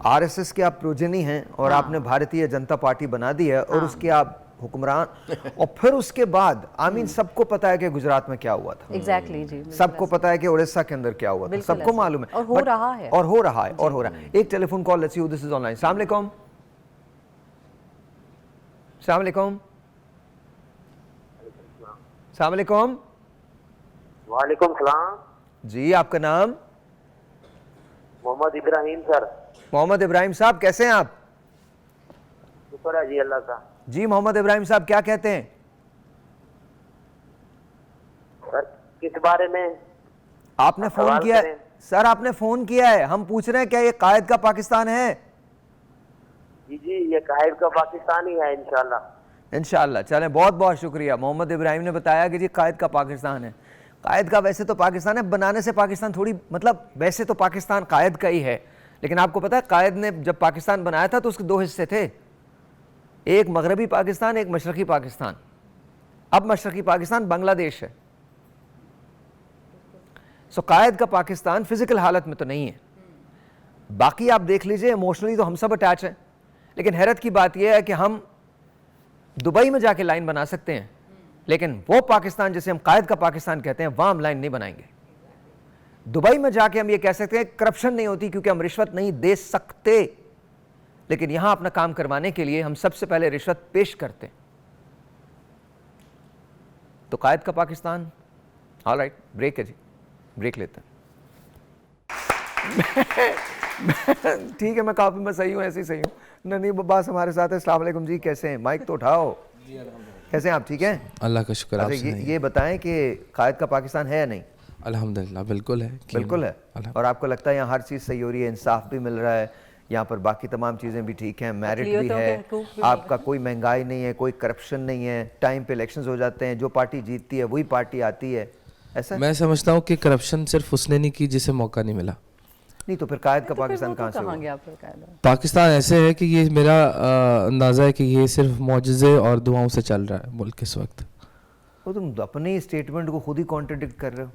आरएसएस के आप प्रोजनी हैं और आपने भारतीय जनता पार्टी बना दी है और उसके आप हुक्मरान, और फिर उसके बाद आमीन सबको पता है कि गुजरात में क्या हुआ था। एग्जैक्टली जी। सबको पता है कि उड़ीसा के अंदर क्या हुआ था, सबको मालूम है और हो रहा है और हो रहा है और हो रहा है। एक telephone call, let's see who this is online. अस्सलाम वालेकुम। अस्सलाम वालेकुम। अस्सलाम वालेकुम। वालेकुम सलाम जी, आपका नाम? मोहम्मद इब्राहिम सर। मोहम्मद इब्राहिम साहब, कैसे हैं आप? शुक्र है जी अल्लाह का। जी मोहम्मद इब्राहिम साहब, क्या कहते हैं? सर किस बारे में आपने फोन किया है? सर आपने फोन किया है, हम पूछ रहे हैं क्या ये कायद का पाकिस्तान है? जी जी, ये कायद का पाकिस्तान ही है इंशाल्लाह। इंशाल्लाह। चलें, बहुत बहुत शुक्रिया। मोहम्मद इब्राहिम ने बताया कि जी कायद का पाकिस्तान है। कायद का वैसे तो पाकिस्तान है, बनाने से पाकिस्तान थोड़ी, मतलब वैसे तो पाकिस्तान कायद का ही है, लेकिन आपको पता है कायद ने जब पाकिस्तान बनाया था तो उसके दो हिस्से थे, एक मगरबी पाकिस्तान, एक मशरकी पाकिस्तान। अब मशरकी पाकिस्तान बांग्लादेश है। सो कायद का पाकिस्तान फिजिकल हालत में तो नहीं है। बाकी आप देख लीजिए, इमोशनली तो हम सब अटैच हैं, लेकिन हैरत की बात यह है कि हम दुबई में जाके लाइन बना सकते हैं, लेकिन वो पाकिस्तान जिसे हम कायद का पाकिस्तान कहते हैं वहां हम लाइन नहीं बनाएंगे। दुबई में जाके हम ये कह सकते हैं करप्शन नहीं होती क्योंकि हम रिश्वत नहीं दे सकते, लेकिन यहां अपना काम करवाने के लिए हम सबसे पहले रिश्वत पेश करते हैं। तो कायद का पाकिस्तान। ऑलराइट, ब्रेक है जी, ब्रेक लेते हैं। ठीक है, मैं काफी मैं सही हूँ, ऐसे ही सही हूँ। ननी अब्बास हमारे साथ है। अस्सलाम वालेकुम जी, कैसे हैं? माइक तो उठाओ। कैसे हैं आप? ठीक हैं, अल्लाह का शुक्र। अच्छा, ये बताएं कि कायद का पाकिस्तान है या नहीं? अल्हम्दुलिल्लाह बिल्कुल है। बिल्कुल है। और आपको लगता है यहाँ हर चीज़ सही हो रही है, इंसाफ भी मिल रहा है, यहाँ पर बाकी तमाम चीज़ें भी ठीक हैं, मेरिट भी है, आपका कोई महंगाई नहीं है, कोई करप्शन नहीं है, टाइम पे इलेक्शंस हो जाते हैं, जो पार्टी जीतती है वही पार्टी आती है, ऐसा? मैं समझता हूँ कि करप्शन सिर्फ उसने नहीं की जिसे मौका नहीं मिला। नहीं तो फिर कायद का पाकिस्तान कहाँ से हुआ? पाकिस्तान ऐसे है कि ये मेरा अंदाज़ा है कि ये सिर्फ मौजज़े और दुआओं से चल रहा है मुल्क इस वक्त। वो तुम अपने स्टेटमेंट को खुद ही कॉन्ट्रडिक्ट कर रहे हो।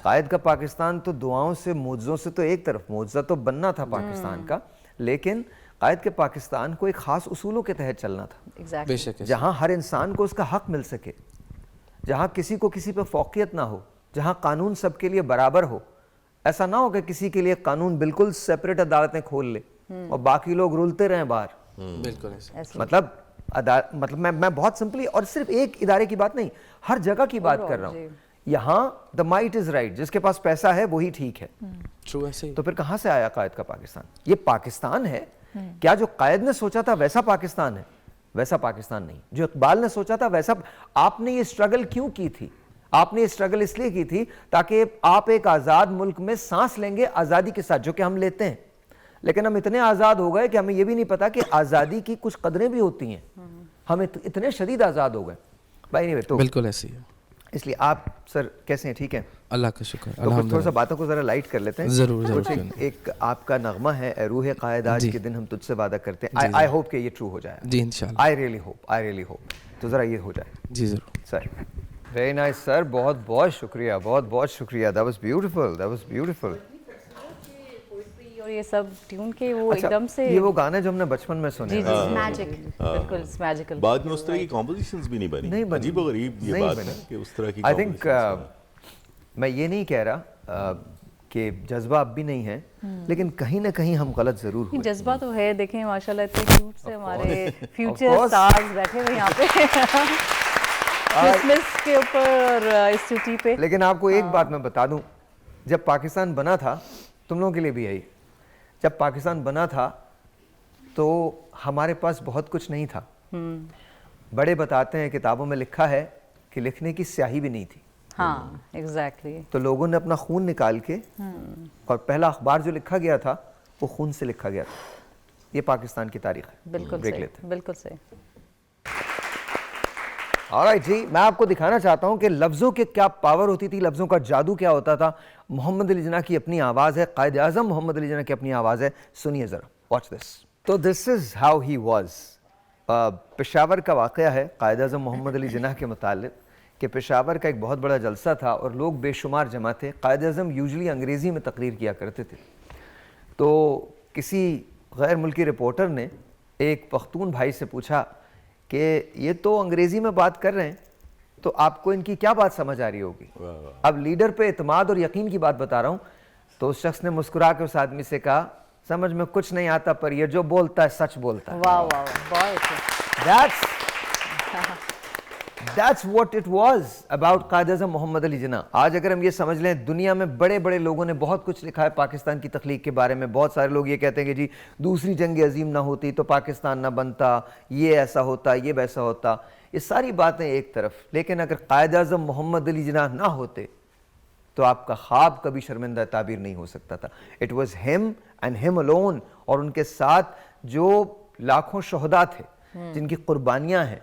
कायद का पाकिस्तान तो दुआओं से, मौजज़ों से तो एक तरफ, मौजज़ा तो बनना था पाकिस्तान का, लेकिन कायद के पाकिस्तान को एक ख़ास उसूलों के तहत चलना था। बेशक, जहाँ हर इंसान को उसका हक मिल सके, जहाँ किसी को किसी पर फौकियत ना हो, जहाँ कानून सबके लिए बराबर हो। ऐसा ना हो कि किसी के लिए कानून बिल्कुल सेपरेट अदालतें खोल ले और बाकी लोग रुलते रहें बाहर। बिल्कुल मतलब मैं बहुत सिंपली, और सिर्फ एक इदारे की बात नहीं, हर जगह की बात कर रहा हूँ। यहाँ द माइट इज राइट, जिसके पास पैसा है वही ठीक है। तो फिर कहाँ से आया कायद का पाकिस्तान? ये पाकिस्तान है क्या जो कायद ने सोचा था वैसा पाकिस्तान है? वैसा पाकिस्तान नहीं। जो इकबाल ने सोचा था वैसा। आपने ये स्ट्रगल क्यों की थी? आपने ये स्ट्रगल इसलिए की थी ताकि आप एक आज़ाद मुल्क में सांस लेंगे आज़ादी के साथ, जो कि हम लेते हैं, लेकिन हम इतने आज़ाद हो गए कि हमें ये भी नहीं पता कि आज़ादी की कुछ कदरें भी होती हैं। हम इतने शदीद आज़ाद हो गए भाई। नहीं तो बिल्कुल ऐसी है। इसलिए आप सर कैसे हैं? ठीक है, अल्लाह का शुक्र। तो थोड़ा सा बातों को जरा लाइट कर लेते हैं। जरूर। एक आपका नगमा है, रूह कायद, आज के दिन हम तुझसे वादा करते हैं। आई होप कि ये ट्रू हो जाए जी, इंशाल्लाह। आई रियली होप तो जरा ये हो जाए जी। जरूर सर। वेरी नाइस सर, बहुत बहुत शुक्रिया, बहुत बहुत शुक्रिया। That was beautiful. और ये सब ट्यून के वो अच्छा, एकदम से ये वो गाने जो हमने बचपन में सुने। मैजिक, बिल्कुल मैजिकल। बाद में उस तरह की कॉम्पोजिशंस भी नहीं बनी। अजीब और गरीब ये बात है कि उस तरह की। आई थिंक मैं ये नहीं कह रहा कि जज्बा अब भी नहीं है, लेकिन कहीं ना कहीं हम गलत जरूर हुए। जज्बा तो है, देखें माशाल्लाह इतने क्यूट से हमारे फ्यूचर स्टार्स बैठे हुए यहाँ पे क्रिसमस के ऊपर इस सिटी पे। लेकिन आपको एक बात मैं बता दूं, जब पाकिस्तान बना था, तुम लोगों के लिए भी है, जब पाकिस्तान बना था तो हमारे पास बहुत कुछ नहीं था। बड़े बताते हैं, किताबों में लिखा है कि लिखने की स्याही भी नहीं थी। हाँ, एग्जैक्टली। तो लोगों ने अपना खून निकाल के, और पहला अखबार जो लिखा गया था वो खून से लिखा गया था। ये पाकिस्तान की तारीख है। बिल्कुल सही, बिल्कुल सही। ऑलराइट जी, मैं आपको दिखाना चाहता हूं कि लफ्ज़ों के क्या पावर होती थी, लफ्ज़ों का जादू क्या होता था। मोहम्मद अली जिन्ना की अपनी आवाज़ है, कायद आज़म मोहम्मद अली जिन्ना की अपनी आवाज़ है, सुनिए ज़रा, वॉच दिस। तो this is how he was. Peshawar का वाक़या है कायद-ए-आज़म मोहम्मद अली जिन्ना के मुतालिक कि पेशावर का एक बहुत बड़ा जलसा था और लोग बेशुमार जमा थे। कायद-ए-आज़म यूजुअली अंग्रेज़ी में तकरीर किया करते थे। तो किसी गैर मुल्की रिपोर्टर ने एक पख्तून भाई से पूछा कि ये तो अंग्रेज़ी में बात कर रहे हैं, तो आपको इनकी क्या बात समझ आ रही होगी? अब लीडर पे इत्माद और यकीन की बात बता रहा हूँ। तो उस शख्स ने मुस्कुरा के उस आदमी से कहा, समझ में कुछ नहीं आता पर ये जो बोलता है सच बोलता है। वाह वाह बहुत That's what it was about Quaid-e-Azam Mohammad Ali जिन्ना। आज अगर हम ये समझ लें, दुनिया में बड़े बड़े लोगों ने बहुत कुछ लिखा है पाकिस्तान की तख्लीक के बारे में। बहुत सारे लोग ये कहते हैं कि जी दूसरी जंग अजीम ना होती तो पाकिस्तान ना बनता, ये ऐसा होता, ये वैसा होता। ये सारी बातें एक तरफ, लेकिन अगर कायद-ए-आज़म मोहम्मद अली जिन्ना ना होते तो आपका ख्वाब कभी शर्मिंदा ताबीर नहीं हो सकता था। It was him and him alone, और उनके साथ जो लाखों शहदा थे जिनकी कुर्बानियाँ हैं,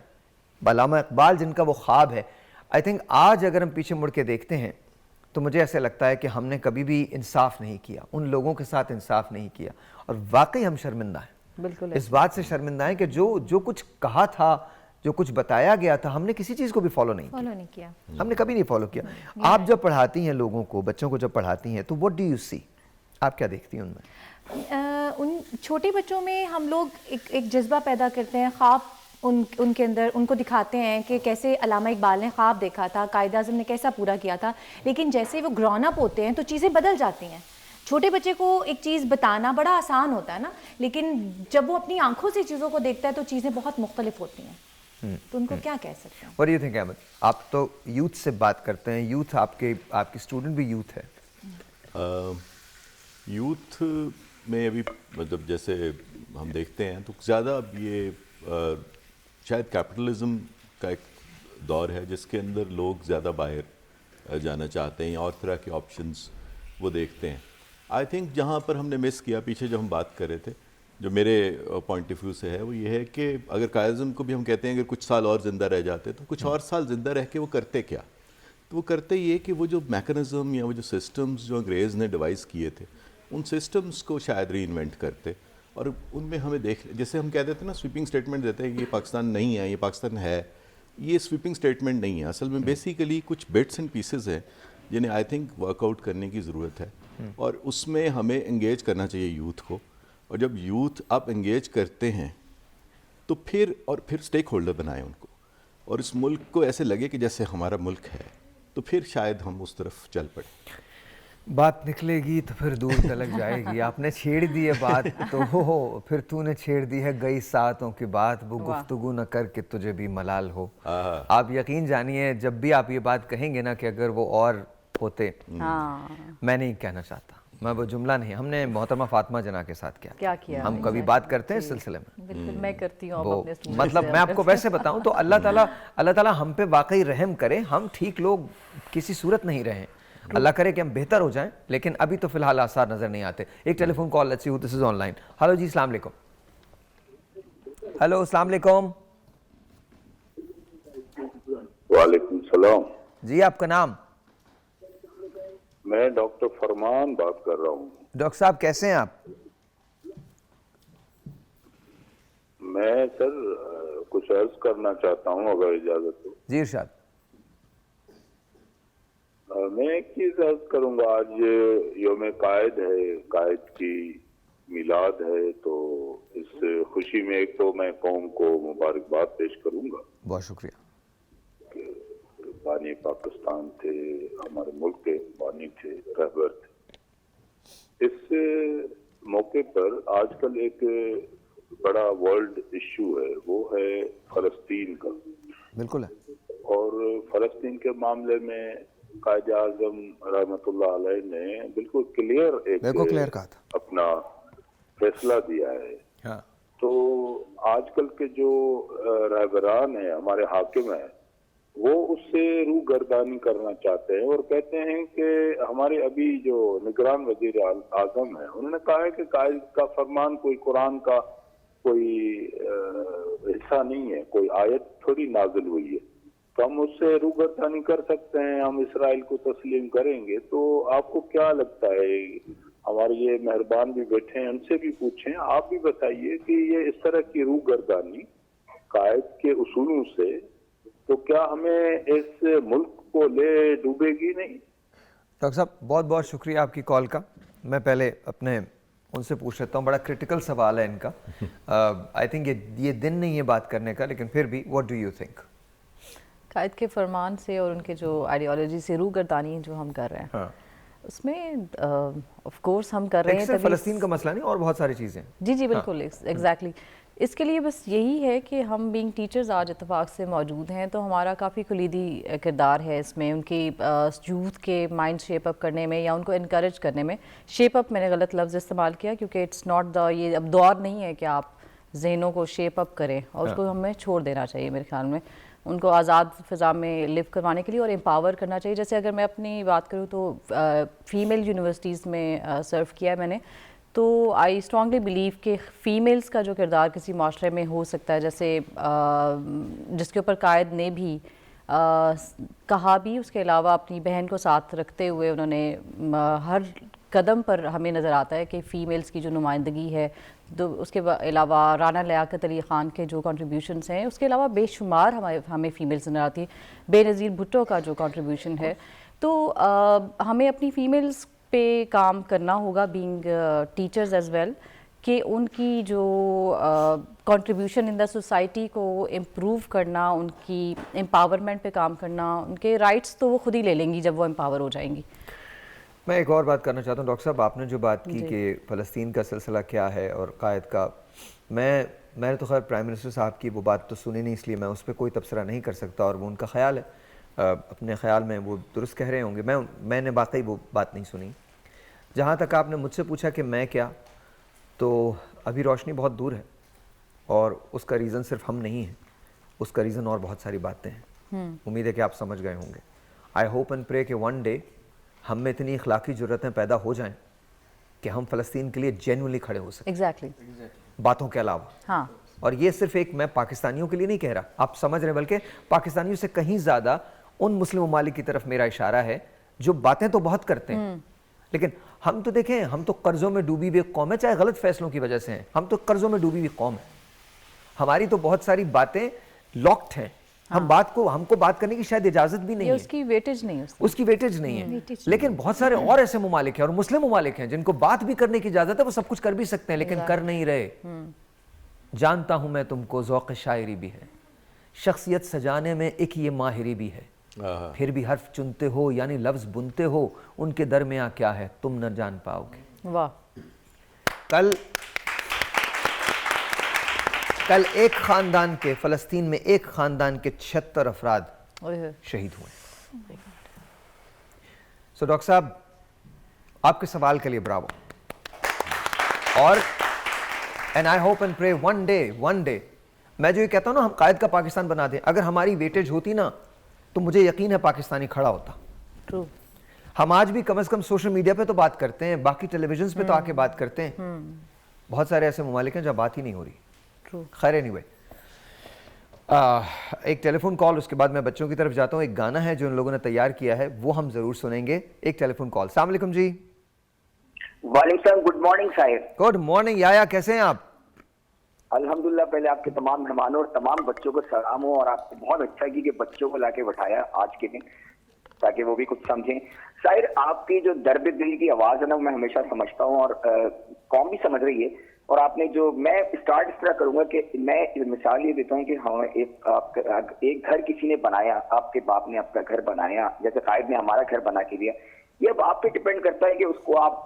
अल्लामा इकबाल जिनका वो ख्वाब है। आई थिंक आज अगर हम पीछे मुड़ के देखते हैं तो मुझे ऐसे लगता है कि हमने कभी भी इंसाफ नहीं किया, उन लोगों के साथ इंसाफ नहीं किया, और वाकई हम शर्मिंदा हैं। बिल्कुल इस बात से शर्मिंदा हैं कि जो कुछ कहा था, जो कुछ बताया गया था, हमने किसी चीज़ को भी फॉलो नहीं किया। हमने कभी नहीं फॉलो किया। आप जब पढ़ाती हैं लोगों को, बच्चों को जब पढ़ाती हैं, तो व्हाट डू यू सी, आप क्या देखती हैं उनमें? उन छोटे बच्चों में हम लोग एक जज्बा पैदा करते हैं, ख्वाब उनके अंदर उनको दिखाते हैं कि कैसे अल्लामा इकबाल ने ख्वाब देखा था, कायद-ए-आज़म ने कैसा पूरा किया था। लेकिन जैसे वो ग्रोन अप होते हैं तो चीज़ें बदल जाती हैं। छोटे बच्चे को एक चीज़ बताना बड़ा आसान होता है ना, लेकिन जब वो अपनी आंखों से चीज़ों को देखता है तो चीज़ें बहुत मुख्तलिफ होती हैं। तो उनको क्या कह सकते हैं? What do you think, Ahmad? आप तो यूथ से बात करते हैं, यूथ आपकी स्टूडेंट भी यूथ है। यूथ में अभी मतलब जैसे हम देखते हैं तो ज़्यादा अब ये शायद कैपिटलिज्म का एक दौर है जिसके अंदर लोग ज़्यादा बाहर जाना चाहते हैं और तरह के ऑप्शंस वो देखते हैं। आई थिंक जहाँ पर हमने मिस किया पीछे जो हम बात कर रहे थे, जो मेरे पॉइंट ऑफ व्यू से है, वो ये है कि अगर कायद-ए-आज़म को भी हम कहते हैं अगर कुछ साल और ज़िंदा रह जाते तो कुछ और साल ज़िंदा रह के वो करते क्या? तो वो करते ये कि वो जो मैकेनिज़्म या वो जो सिस्टम्स जो अंग्रेज़ ने डिवाइस किए थे, उन सिस्टम्स को शायद री इन्वेंट करते और उनमें हमें देख, जैसे हम कह देते हैं ना, स्वीपिंग स्टेटमेंट देते हैं कि ये पाकिस्तान नहीं है, ये पाकिस्तान है। ये स्वीपिंग स्टेटमेंट नहीं है, असल में बेसिकली कुछ बिट्स एंड पीसेस हैं जिन्हें आई थिंक वर्कआउट करने की ज़रूरत है और उसमें हमें एंगेज करना चाहिए यूथ को। और जब यूथ आप एंगेज करते हैं तो फिर स्टेक होल्डर बनाएं उनको, और इस मुल्क को ऐसे लगे कि जैसे हमारा मुल्क है, तो फिर शायद हम उस तरफ चल पड़े। बात निकलेगी तो फिर दूर तलक जाएगी। आपने छेड़ दी है बात तो फिर तूने छेड़ दी है गई सातों की बात, वो गुफ्तगू न कर के तुझे भी मलाल हो। आप यकीन जानिए जब भी आप ये बात कहेंगे ना कि अगर वो और होते, मैं नहीं कहना चाहता, मैं वो जुमला नहीं, हमने मोहतरमा फातिमा जना के साथ क्या किया, हम कभी बात करते हैं इस सिलसिले में। बिल्कुल मैं करती हूँ अपने मतलब मैं आपको वैसे बताऊं तो अल्लाह ताला हम पे वाकई रहम करे। हम ठीक लोग किसी सूरत नहीं रहे, अल्लाह करे कि हम बेहतर हो जाएं, लेकिन अभी तो फिलहाल आसार नजर नहीं आते। एक telephone call, let's see who this is online. Hello जी, अस्सलाम वालेकुम। हेलो, अस्सलाम वालेकुम। वालेकुम सलाम जी, आपका नाम? मैं डॉक्टर फरमान बात कर रहा हूँ। डॉक्टर साहब कैसे हैं आप? मैं सर कुछ अर्ज करना चाहता हूँ अगर इजाजत हो। जी इरशाद। मैं एक चीज अर्ज करूंगा, आज योम कायद है, कायद की मिलाद है, तो इस खुशी में एक तो मैं कौम को मुबारकबाद पेश करूंगा। बहुत शुक्रिया। बानी पाकिस्तान थे, हमारे मुल्क के बानी थे, रहबर थे। इस मौके पर आजकल एक बड़ा वर्ल्ड इश्यू है, वो है फलस्तीन का। बिल्कुल है। और फलस्तीन के मामले में कायद-ए-आज़म रहमतुल्लाह अलैह ने बिल्कुल क्लियर कहा था, अपना फैसला दिया है। हाँ। तो आजकल के जो रहबरान है, हमारे हाकिम है, वो उससे रूगर्दानी करना चाहते हैं और कहते हैं कि हमारे अभी जो निगरान वजीर आजम है, उन्होंने कहा है कि कायद का फरमान कोई कुरान का कोई हिस्सा नहीं है, कोई आयत थोड़ी नाजिल हुई है, तो हम उससे रूगर्दानी कर सकते हैं, हम इसराइल को तस्लीम करेंगे। तो आपको क्या लगता है, हमारे ये मेहरबान भी बैठे हैं, उनसे भी पूछें, आप भी बताइए कि ये इस तरह की रूगर्दानी कायद के उसूलों से, तो क्या हमें इस मुल्क को ले डूबेगी नहीं? डॉक्टर साहब बहुत बहुत शुक्रिया आपकी कॉल का। मैं पहले अपने उनसे पूछ लेता हूँ, बड़ा क्रिटिकल सवाल है इनका। आई थिंक ये दिन नहीं है बात करने का, लेकिन फिर भी व्हाट डू यू थिंक? कायद के फरमान से और उनके जो आइडियोलॉजी से रूगर्दानी जो हम कर रहे हैं, हाँ। उसमें ऑफ कोर्स हम कर रहे हैं, फ़लस्तीन का मसला नहीं और बहुत सारी चीज़ें। जी जी बिल्कुल, एग्जैक्टली। इसके लिए बस यही है कि हम बीइंग टीचर्स आज इत्तेफाक से मौजूद हैं, तो हमारा काफ़ी कुलीदी किरदार है इसमें, उनकी यूथ के माइंड शेप अप करने में या उनको इनकरेज करने में। शेप अप मैंने गलत लफ्ज़ इस्तेमाल किया, क्योंकि इट्स नॉट द, ये अब दौर नहीं है कि आप जहनों को शेप अप करें, और उसको हमें छोड़ देना चाहिए मेरे ख्याल में, उनको आज़ाद फ़िज़ा में लिव करवाने के लिए और एम्पावर करना चाहिए। जैसे अगर मैं अपनी बात करूँ तो फ़ीमेल यूनिवर्सिटीज़ में सर्व किया है मैंने, तो आई स्ट्रॉन्गली बिलीव कि फ़ीमेल्स का जो किरदार किसी माशरे में हो सकता है, जैसे जिसके ऊपर कायद ने भी कहा भी, उसके अलावा अपनी बहन को साथ रखते हुए उन्होंने हर कदम पर हमें नज़र आता है कि फ़ीमेल्स की जो नुमाइंदगी है, तो उसके अलावा राना लियाकत अली ख़ान के जो कंट्रीब्यूशंस हैं, उसके अलावा बेशुमार हमें फ़ीमेल्स नज़र आती है। बेनज़ीर भुट्टो का जो कंट्रीब्यूशन है, तो हमें अपनी फ़ीमेल्स पे काम करना होगा बीइंग टीचर्स एज वेल, कि उनकी जो कंट्रीब्यूशन इन द सोसाइटी को इम्प्रूव करना, उनकी एम्पावरमेंट पे काम करना, उनके राइट्स तो वो खुद ही ले लेंगी जब वो एम्पावर हो जाएंगी। मैं एक और बात करना चाहता हूँ डॉक्टर साहब, आपने जो बात की कि फ़लस्तीन का सिलसिला क्या है और कायद का, मैंने तो खैर प्राइम मिनिस्टर साहब की वो बात तो सुनी नहीं, इसलिए मैं उस पर कोई तबसरा नहीं कर सकता, और वो उनका ख्याल है, अपने ख्याल में वो दुरुस्त कह रहे होंगे। मैंने वाकई वो बात नहीं सुनी। जहाँ तक आपने मुझसे पूछा कि मैं क्या, तो अभी रोशनी बहुत दूर है, और उसका रीज़न सिर्फ हम नहीं हैं, उसका रीज़न और बहुत सारी बातें हैं। उम्मीद है कि आप समझ गए होंगे। आई होप एंड प्रे कि वन डे हम में इतनी इखलाकी ज़रूरतें पैदा हो जाएं कि हम फ़लस्तीन के लिए जेन्युइनली खड़े हो सकें, एग्जैक्टली बातों के अलावा। हाँ। और ये सिर्फ एक, मैं पाकिस्तानियों के लिए नहीं कह रहा, आप समझ रहे हैं, बल्कि पाकिस्तानियों से कहीं ज़्यादा उन मुस्लिम ममालिक की तरफ मेरा इशारा है जो बातें तो बहुत करते हैं, लेकिन हम तो देखें, हम तो कर्जों में डूबी हुई कौम है, चाहे गलत फैसलों की वजह से हैं, हम तो कर्जों में डूबी हुई कौम है। हमारी तो बहुत सारी बातें लॉक्ड हैं। हाँ। हमको बात करने की शायद इजाजत भी नहीं है, उसकी वेटेज नहीं है, उसकी वेटेज नहीं है। लेकिन बहुत सारे और ऐसे ममालिक हैं और मुस्लिम ममालिक हैं जिनको बात भी करने की इजाजत है, वो सब कुछ कर भी सकते हैं, लेकिन कर नहीं रहे। जानता हूं मैं तुमको ज़ौक़ शायरी भी है, शख्सियत सजाने में एक ये माहिरी भी है, फिर भी हर्फ चुनते हो यानी लफ्ज बुनते हो, उनके दरमियां क्या है तुम न जान पाओगे। वाह। कल एक खानदान के, फ़लस्तीन में एक खानदान के 76 अफराद शहीद हुए। सो डॉक्टर साहब, आपके सवाल के लिए ब्रावो, और and I hope and pray one day मैं जो ये कहता हूं ना, हम कायद का पाकिस्तान बना दें, अगर हमारी वेटेज होती ना, तो मुझे यकीन है पाकिस्तानी खड़ा होता। ट्रू। हम आज भी कम से कम सोशल मीडिया पे तो बात करते हैं, बाकी टेलीविजन पे तो आके बात करते हैं। बहुत सारे ऐसे ममालिक हैं जहाँ बात ही नहीं हो रही। खैर एनीवे, एक टेलीफोन कॉल, उसके बाद मैं बच्चों की तरफ जाता हूँ। एक गाना है जो उन लोगों ने तैयार किया है, वो हम जरूर सुनेंगे। एक टेलीफोन कॉल। अस्सलाम वालेकुम जी। वालेकुम, good morning Sahir. Good morning Yahya, कैसे हैं आप? अल्हम्दुलिल्लाह। पहले आपके तमाम मेहमानों और तमाम बच्चों को सलाम हो, और आपने बहुत अच्छा की कि बच्चों को लाके बैठाया आज के दिन, ताकि वो भी कुछ समझें। साहिर, आपकी जो दर्द दिल की आवाज़ है ना, मैं हमेशा समझता हूँ, और कौम भी समझ रही है। और आपने जो, मैं स्टार्ट इस तरह करूंगा कि मैं मिसाल ये देता हूँ कि हाँ, एक घर किसी ने बनाया, आपके बाप ने आपका घर बनाया, जैसे कायद ने हमारा घर बना के दिया। ये अब आप पे डिपेंड करता है कि उसको आप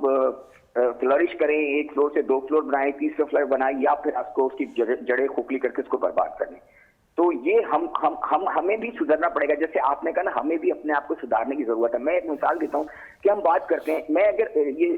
फ्लरिश करें, एक फ्लोर से 2 फ्लोर बनाए, 3 फ्लोर बनाए, या फिर आपको उसकी जड़ें खोखली करके उसको बर्बाद कर दें। तो ये हमें भी सुधरना पड़ेगा। जैसे आपने कहा ना, हमें भी अपने आप को सुधारने की जरूरत है। मैं एक मिसाल देता हूँ कि हम बात करते हैं, मैं अगर ये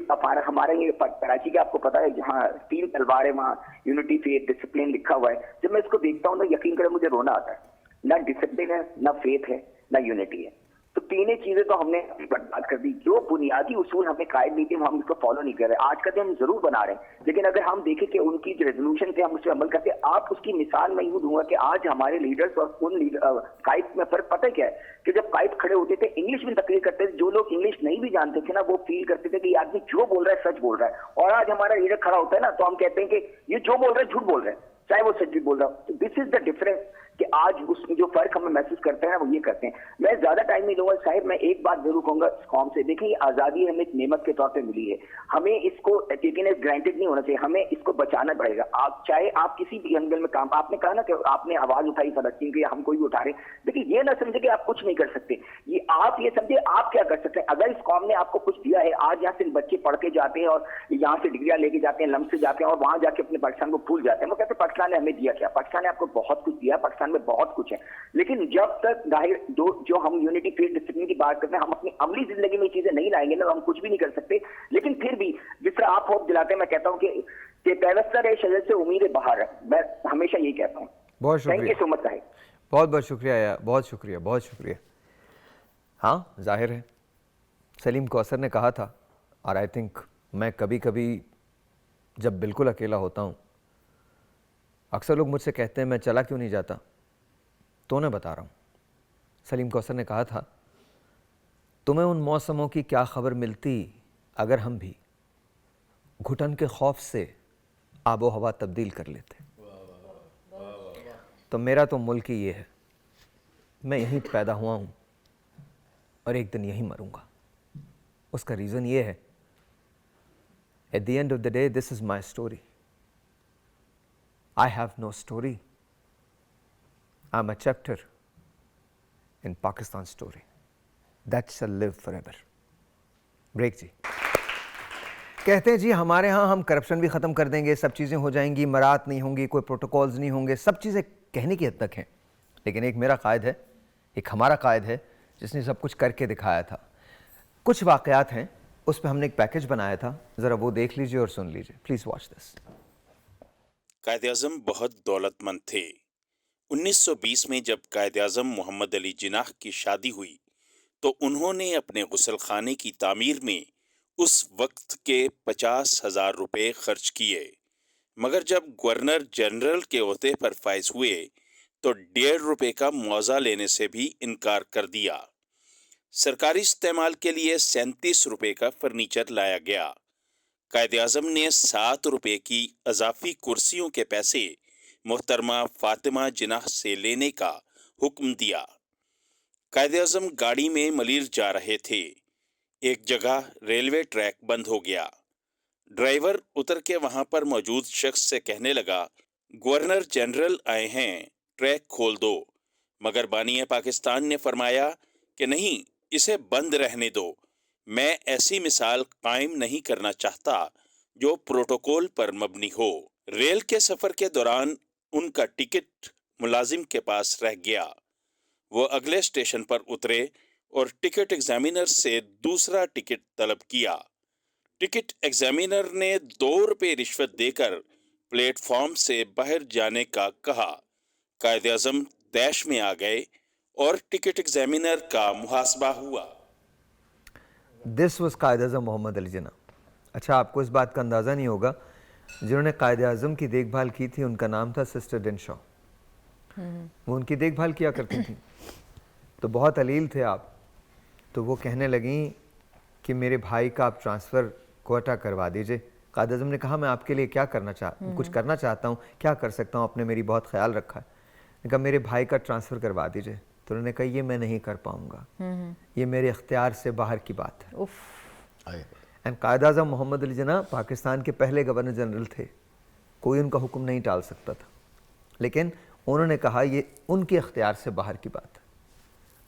हमारे ये कराची का आपको पता है, जहाँ 3 तलवारें, वहाँ यूनिटी फेथ डिसिप्लिन लिखा हुआ है, जब मैं इसको देखता हूँ ना, यकीन करें मुझे रोना आता है। ना डिसिप्लिन है, ना फेथ है, ना यूनिटी है। तो तीनों चीजें तो हमने बर्बाद कर दी। जो बुनियादी उसूल हमें कायद नीति में, हम इसको फॉलो नहीं कर रहे। आज का दिन हम जरूर बना रहे हैं, लेकिन अगर हम देखें कि उनकी जो रेजोल्यूशन थे हम उस पर अमल करते, आप उसकी मिसाल मैं यूं दूंगा कि आज हमारे लीडर्स और उन कायद में फर्क पता क्या है कि जब कायद खड़े होते थे, इंग्लिश में तकरीर करते थे, जो लोग इंग्लिश नहीं भी जानते थे ना, वो फील करते थे कि ये आदमी जो बोल रहा है सच बोल रहा है। और आज हमारा लीडर खड़ा होता है ना, तो हम कहते हैं कि ये जो बोल रहा है झूठ बोल रहा है। चाहे वो सच भी बोल रहा हो। तो दिस इज द डिफरेंस कि आज उसमें जो फर्क हमें महसूस करते हैं वो ये करते हैं। मैं ज्यादा टाइम नहीं लूंगा साहिब, मैं एक बात जरूर कहूंगा इस कौम से, देखिए ये आजादी हमें एक नेमत के तौर पे मिली है, हमें इसको टेकन एज ग्रांटेड नहीं होना चाहिए, हमें इसको बचाना पड़ेगा। आप चाहे आप किसी भी एंगल में काम, आपने कहा ना कि आपने आवाज उठाई फलस्तीन की, हम कोई भी उठा रहे, देखिए ये ना समझे कि आप कुछ नहीं कर सकते, ये आप ये समझे आप क्या कर सकते हैं। अगर इस कौम ने आपको कुछ दिया है, आज यहाँ से बच्चे पढ़ के जाते हैं और यहाँ से डिग्रियां लेके जाते हैं, लम्ब से जाते हैं और वहां जाके अपने पाकिस्तान को भूल जाते हैं। वो कहते हैं पाकिस्तान ने हमें दिया क्या? पाकिस्तान ने आपको बहुत कुछ दिया, पाकिस्तान में बहुत कुछ है, लेकिन जब तक जाहिर जो हम यूनिटी फेथ डिसिप्लिन की बात करते हैं, हम अपनी अमली जिंदगी में चीजें नहीं लाएंगे ना, हम कुछ भी नहीं कर सकते। लेकिन फिर भी जिस तरह आप होप दिलाते हैं, मैं कहता हूँ कि पैवस्तर है शजर से उम्मीद बाहर है, मैं हमेशा यही कहता हूँ। बहुत शुक्रिया, thank you so much Sahib, बहुत बहुत शुक्रिया यार, बहुत शुक्रिया, बहुत शुक्रिया। हाँ जाहिर है सलीम कौसर ने कहा था, और आई थिंक मैं कभी कभी जब बिल्कुल अकेला होता हूँ, अक्सर लोग मुझसे कहते हैं मैं चला क्यों नहीं जाता, तो उन्हें बता रहा हूँ। सलीम कौसर ने कहा था, तुम्हें उन मौसमों की क्या खबर मिलती अगर हम भी घुटन के खौफ से आबो हवा तब्दील कर लेते। तो मेरा तो मुल्क ही ये है, मैं यहीं पैदा हुआ हूँ और एक दिन यहीं मरूंगा। उसका रीज़न ये है, at the end of the day this is my story, I have no story, I am a chapter in Pakistan story that shall live forever. Break जी। कहते हैं जी हमारे यहाँ हम करप्शन भी ख़त्म कर देंगे, सब चीज़ें हो जाएंगी, मरात नहीं होंगी, कोई प्रोटोकॉल्स नहीं होंगे, सब चीज़ें कहने की हद तक हैं। लेकिन एक मेरा कायद है, एक हमारा कायद है जिसने सब कुछ करके दिखाया था। कुछ वाक़यात हैं, उस पर हमने एक पैकेज बनाया था, ज़रा वो देख लीजिए और सुन लीजिए। Please watch this. कायद-ए-आज़म बहुत दौलतमंद थे। 1920 में जब कायद-ए-आज़म मोहम्मद अली जिन्नाह की शादी हुई तो उन्होंने अपने गुसलखाने की तामीर में उस वक्त के 50,000 रुपये खर्च किए, मगर जब गवर्नर जनरल के ओहदे पर फाइज हुए तो 1.5 रुपये का मुआवजा लेने से भी इनकार कर दिया। सरकारी इस्तेमाल के लिए 37 रुपये का फर्नीचर लाया गया। कायद-ए-आज़म ने 7 रुपये की अजाफी कुर्सियों के पैसे मोहतरमा फातिमा जिन्नाह से लेने का हुक्म दिया। कायद-ए-आज़म गाड़ी में मलीर जा रहे थे। एक जगह रेलवे ट्रैक बंद हो गया। ड्राइवर उतर के वहां पर मौजूद शख्स से कहने लगा, गवर्नर जनरल आए हैं, ट्रैक खोल दो। मगर बानी पाकिस्तान ने फरमाया कि नहीं, इसे बंद रहने दो, मैं ऐसी मिसाल कायम नहीं करना चाहता जो प्रोटोकॉल पर मबनी हो। रेल के सफर के दौरान उनका टिकट मुलाजिम के पास रह गया। वो अगले स्टेशन पर उतरे और टिकट एग्जामिनर से दूसरा टिकट तलब किया। टिकट एग्जामिनर ने 2 रुपये रिश्वत देकर प्लेटफॉर्म से बाहर जाने का कहा। कायद-ए-आज़म तैश में आ गए और टिकट एग्जामिनर का मुहासबा हुआ। This was Quaid-e-Azam Mohammad Ali Jinnah. अच्छा, आपको इस बात का अंदाज़ा नहीं होगा, जिन्होंने कायद-ए-आज़म की देखभाल की थी उनका नाम था सिस्टर डिनशॉ। वो उनकी देखभाल किया करती थी। तो बहुत अलील थे आप, तो वो कहने लगी कि मेरे भाई का आप ट्रांसफ़र कोटा करवा दीजिए। कायद-ए-आज़म ने कहा मैं आपके लिए क्या कुछ करना चाहता हूँ, क्या कर सकता हूँ, आपने मेरी बहुत ख्याल रखा है। ने कहा मेरे भाई का ट्रांसफ़र करवा दीजिए। तो उन्होंने कहा ये मैं नहीं कर पाऊँगा, ये मेरे इख्तियार से बाहर की बात है। एंड कायद-ए-आज़म मोहम्मद अली जिन्नाह पाकिस्तान के पहले गवर्नर जनरल थे, कोई उनका हुक्म नहीं टाल सकता था, लेकिन उन्होंने कहा ये उनके इख्तियार से बाहर की बात है।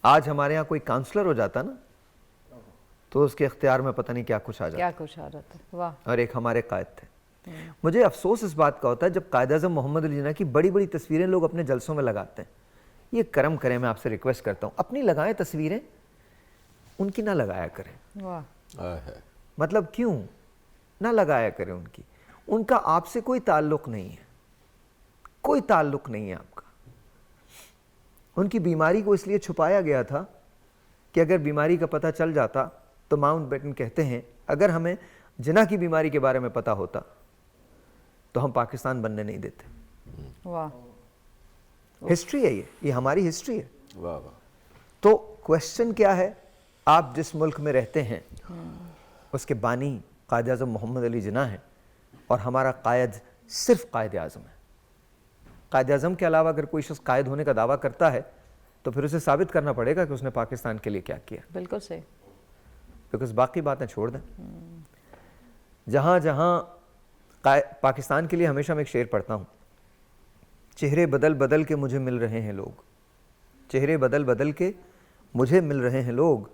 आज हमारे यहाँ कोई काउंसलर हो जाता ना तो उसके इख्तियार में पता नहीं क्या कुछ आ जाता। वाह। और एक हमारे कायद थे। मुझे अफसोस इस बात का होता है जब कायद-ए-आज़म मोहम्मद अली जिन्नाह की बड़ी बड़ी तस्वीरें लोग अपने जलसों में लगाते हैं। ये करम करें, मैं आपसे रिक्वेस्ट करता हूँ, अपनी लगाएं तस्वीरें, उनकी ना लगाया करें। वाह। मतलब क्यों ना लगाया करें उनकी? उनका आपसे कोई ताल्लुक़ नहीं है, कोई ताल्लुक़ नहीं है आपका। उनकी बीमारी को इसलिए छुपाया गया था कि अगर बीमारी का पता चल जाता तो माउंटबेटन कहते हैं अगर हमें जिन्नाह की बीमारी के बारे में पता होता तो हम पाकिस्तान बनने नहीं देते। वाह। हिस्ट्री है ये हमारी हिस्ट्री है। वाह वाह। तो क्वेश्चन क्या है, आप जिस मुल्क में रहते हैं उसके बानी कायद-ए-आज़म मोहम्मद अली जिन्नाह हैं और हमारा कायद सिर्फ कायद-ए-आज़म है। कायद-ए-आज़म के अलावा अगर कोई शख्स कायद होने का दावा करता है तो फिर उसे साबित करना पड़ेगा कि उसने पाकिस्तान के लिए क्या किया। बिल्कुल सही। बिकॉज बाकी बातें छोड़ दें। जहाँ जहाँ पाकिस्तान के लिए हमेशा मैं एक शेर पढ़ता हूँ, चेहरे बदल बदल के मुझे मिल रहे हैं लोग, चेहरे बदल बदल के मुझे मिल रहे हैं लोग,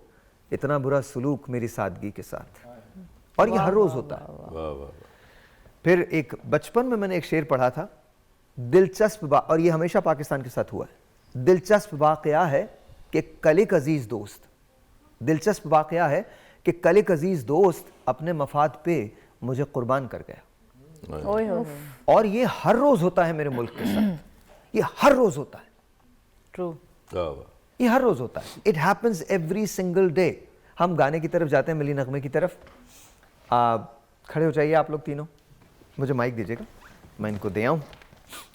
इतना बुरा सलूक मेरी सादगी के साथ। और ये हर रोज़ होता है। फिर एक बचपन में मैंने एक शेर पढ़ा था, दिलचस्प और ये हमेशा पाकिस्तान के साथ हुआ है, दिलचस्प वाक़या है कि कल एक अजीज़ दोस्त, दिलचस्प वाक़या है कि कल एक अजीज़ दोस्त अपने मफाद पे मुझे कुर्बान कर गया। और ये हर रोज़ होता है मेरे मुल्क के साथ, ये हर रोज़ होता है। ट्रू, ये हर रोज़ होता है। It happens every single day. हम गाने की तरफ जाते हैं, मिली नगमे की तरफ। खड़े हो जाइए आप लोग तीनों, मुझे माइक दीजिएगा, मैं इनको दे आऊँ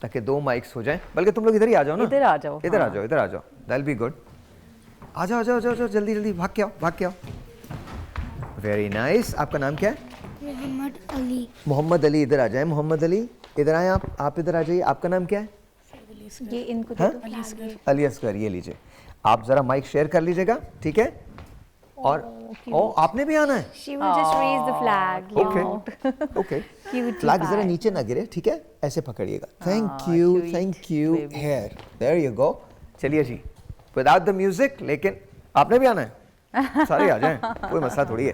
ताकि 2 माइक्स हो जाएं। बल्कि तुम लोग इधर ही आ जाओ ना, इधर आ जाओ, इधर आ जाओ, इधर आ जाओ, दैट बी गुड। आ जाओ, जाओ जाओ जाओ, जल्दी जल्दी भाग के आओ, भाग के आओ। Very nice. आपका नाम क्या है? मोहम्मद अली। मोहम्मद अली, इधर आ जाए। मोहम्मद अली इधर आए आप इधर आ जाइए। आपका नाम क्या है? ये इनको दे दो। अली असगर, ये लीजिए। आप जरा माइक शेयर कर लीजिएगा, ठीक है? और आपने भी आना है। She will just raise the flag. Okay okay. Flag जरा नीचे ना गिरे, ठीक है? ऐसे पकड़िएगा। Thank you. Here, there you go. चलिए जी, विदाउट द म्यूजिक, लेकिन आपने भी आना है। सारे आ जाएं, कोई मसला थोड़ी है।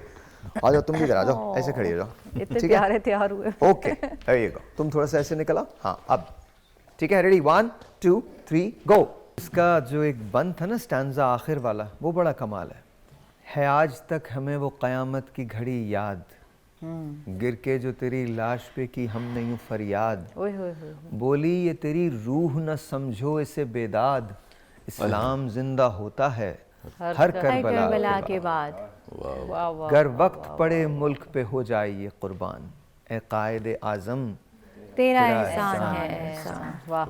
आ जाओ, तुम भी इधर आ जाओ, ऐसे खड़ी हो जाओ। इतने प्यारे तैयार हुए। Okay, there you go. तुम थोड़ा सा ऐसे निकला। हाँ, अब ठीक है, रेडी, 1 2 3 गो। इसका जो एक बंद था ना स्टैंजा आखिर वाला, वो बड़ा कमाल है आज तक हमें वो क़यामत की घड़ी याद, गिर के जो तेरी लाश पे की हमने यूं फरियाद, बोली ये तेरी रूह न समझो इसे बेदाद, इस्लाम जिंदा होता है हर करबला के बाद। गर वक्त पड़े मुल्क पे हो जाए ये कुर्बान, ए कायदे आज़म तेरा एहसान है। वाह।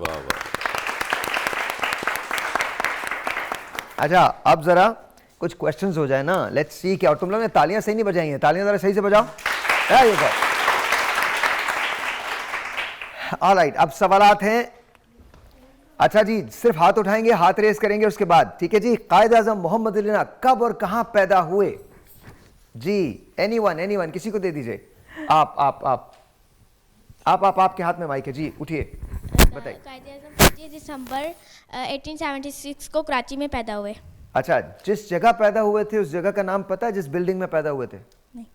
अच्छा, अब जरा कुछ क्वेश्चंस हो जाए ना, लेट्स सी क्या। और तुम लोगों ने तालियां सही नहीं बजाई हैं, तालियां जरा सही से बजाओ। ऑलराइट, अब सवालात हैं। अच्छा जी, सिर्फ हाथ उठाएंगे, हाथ रेस करेंगे उसके बाद, ठीक है जी। कायद आज़म मोहम्मद अली जिन्नाह कब और कहां पैदा हुए जी? एनीवन, किसी को दे दीजिए। आपके हाथ में माइक है जी, उठिए, बताइए। कायद आज़म 25 दिसंबर 1876 को कराची में पैदा हुए। अच्छा, जिस जगह पैदा हुए थे उस जगह का नाम पता है, जिस बिल्डिंग में पैदा हुए थे? नहीं।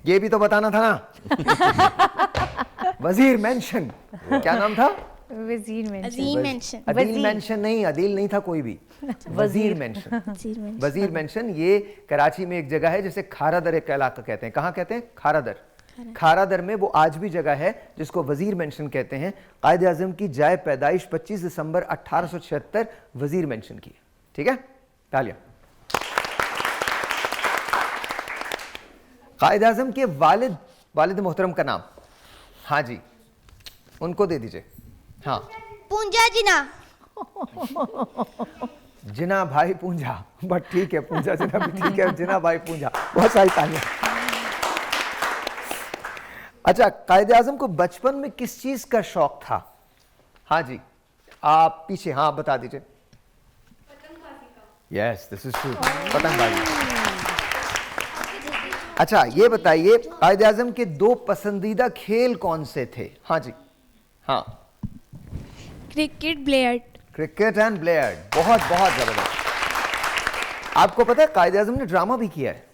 ये भी तो बताना था ना। वजीर मेंशन, क्या नाम था? वजीर मेंशन। अदील मेंशन नहीं, अदील नहीं था कोई भी। वजीर मेंशन। वजीर मेंशन ये कराची में एक जगह है जिसे खारादर एक इलाका कहते हैं। कहाँ कहते हैं? खारादर में वो आज भी जगह है जिसको वजीर मेंशन कहते हैं। कायद आज़म की जाए पैदाइश 25 दिसंबर 1876 वजीर मेंशन की, ठीक है? तालियां। कायद आज़म के वालिद मोहतरम का नाम? हाँ जी, उनको दे दीजिए। हाँ, पूंजा जिना। जिना भाई पूंजा, बट ठीक है, पूंजा जिना भी ठीक है, जिना भाई पूंजा। बहुत सारी तालियां। अच्छा, कायद आज़म को बचपन में किस चीज का शौक था? हाँ जी, आप पीछे, हाँ बता दीजिए। यस, दिस इज ट्रू, पतंगबाजी। अच्छा, ये बताइए कायद आज़म के 2 पसंदीदा खेल कौन से थे? हाँ जी, हाँ। Cricket and billiard. बहुत जबरदस्त। आपको पता है कायद आज़म ने ड्रामा भी किया है,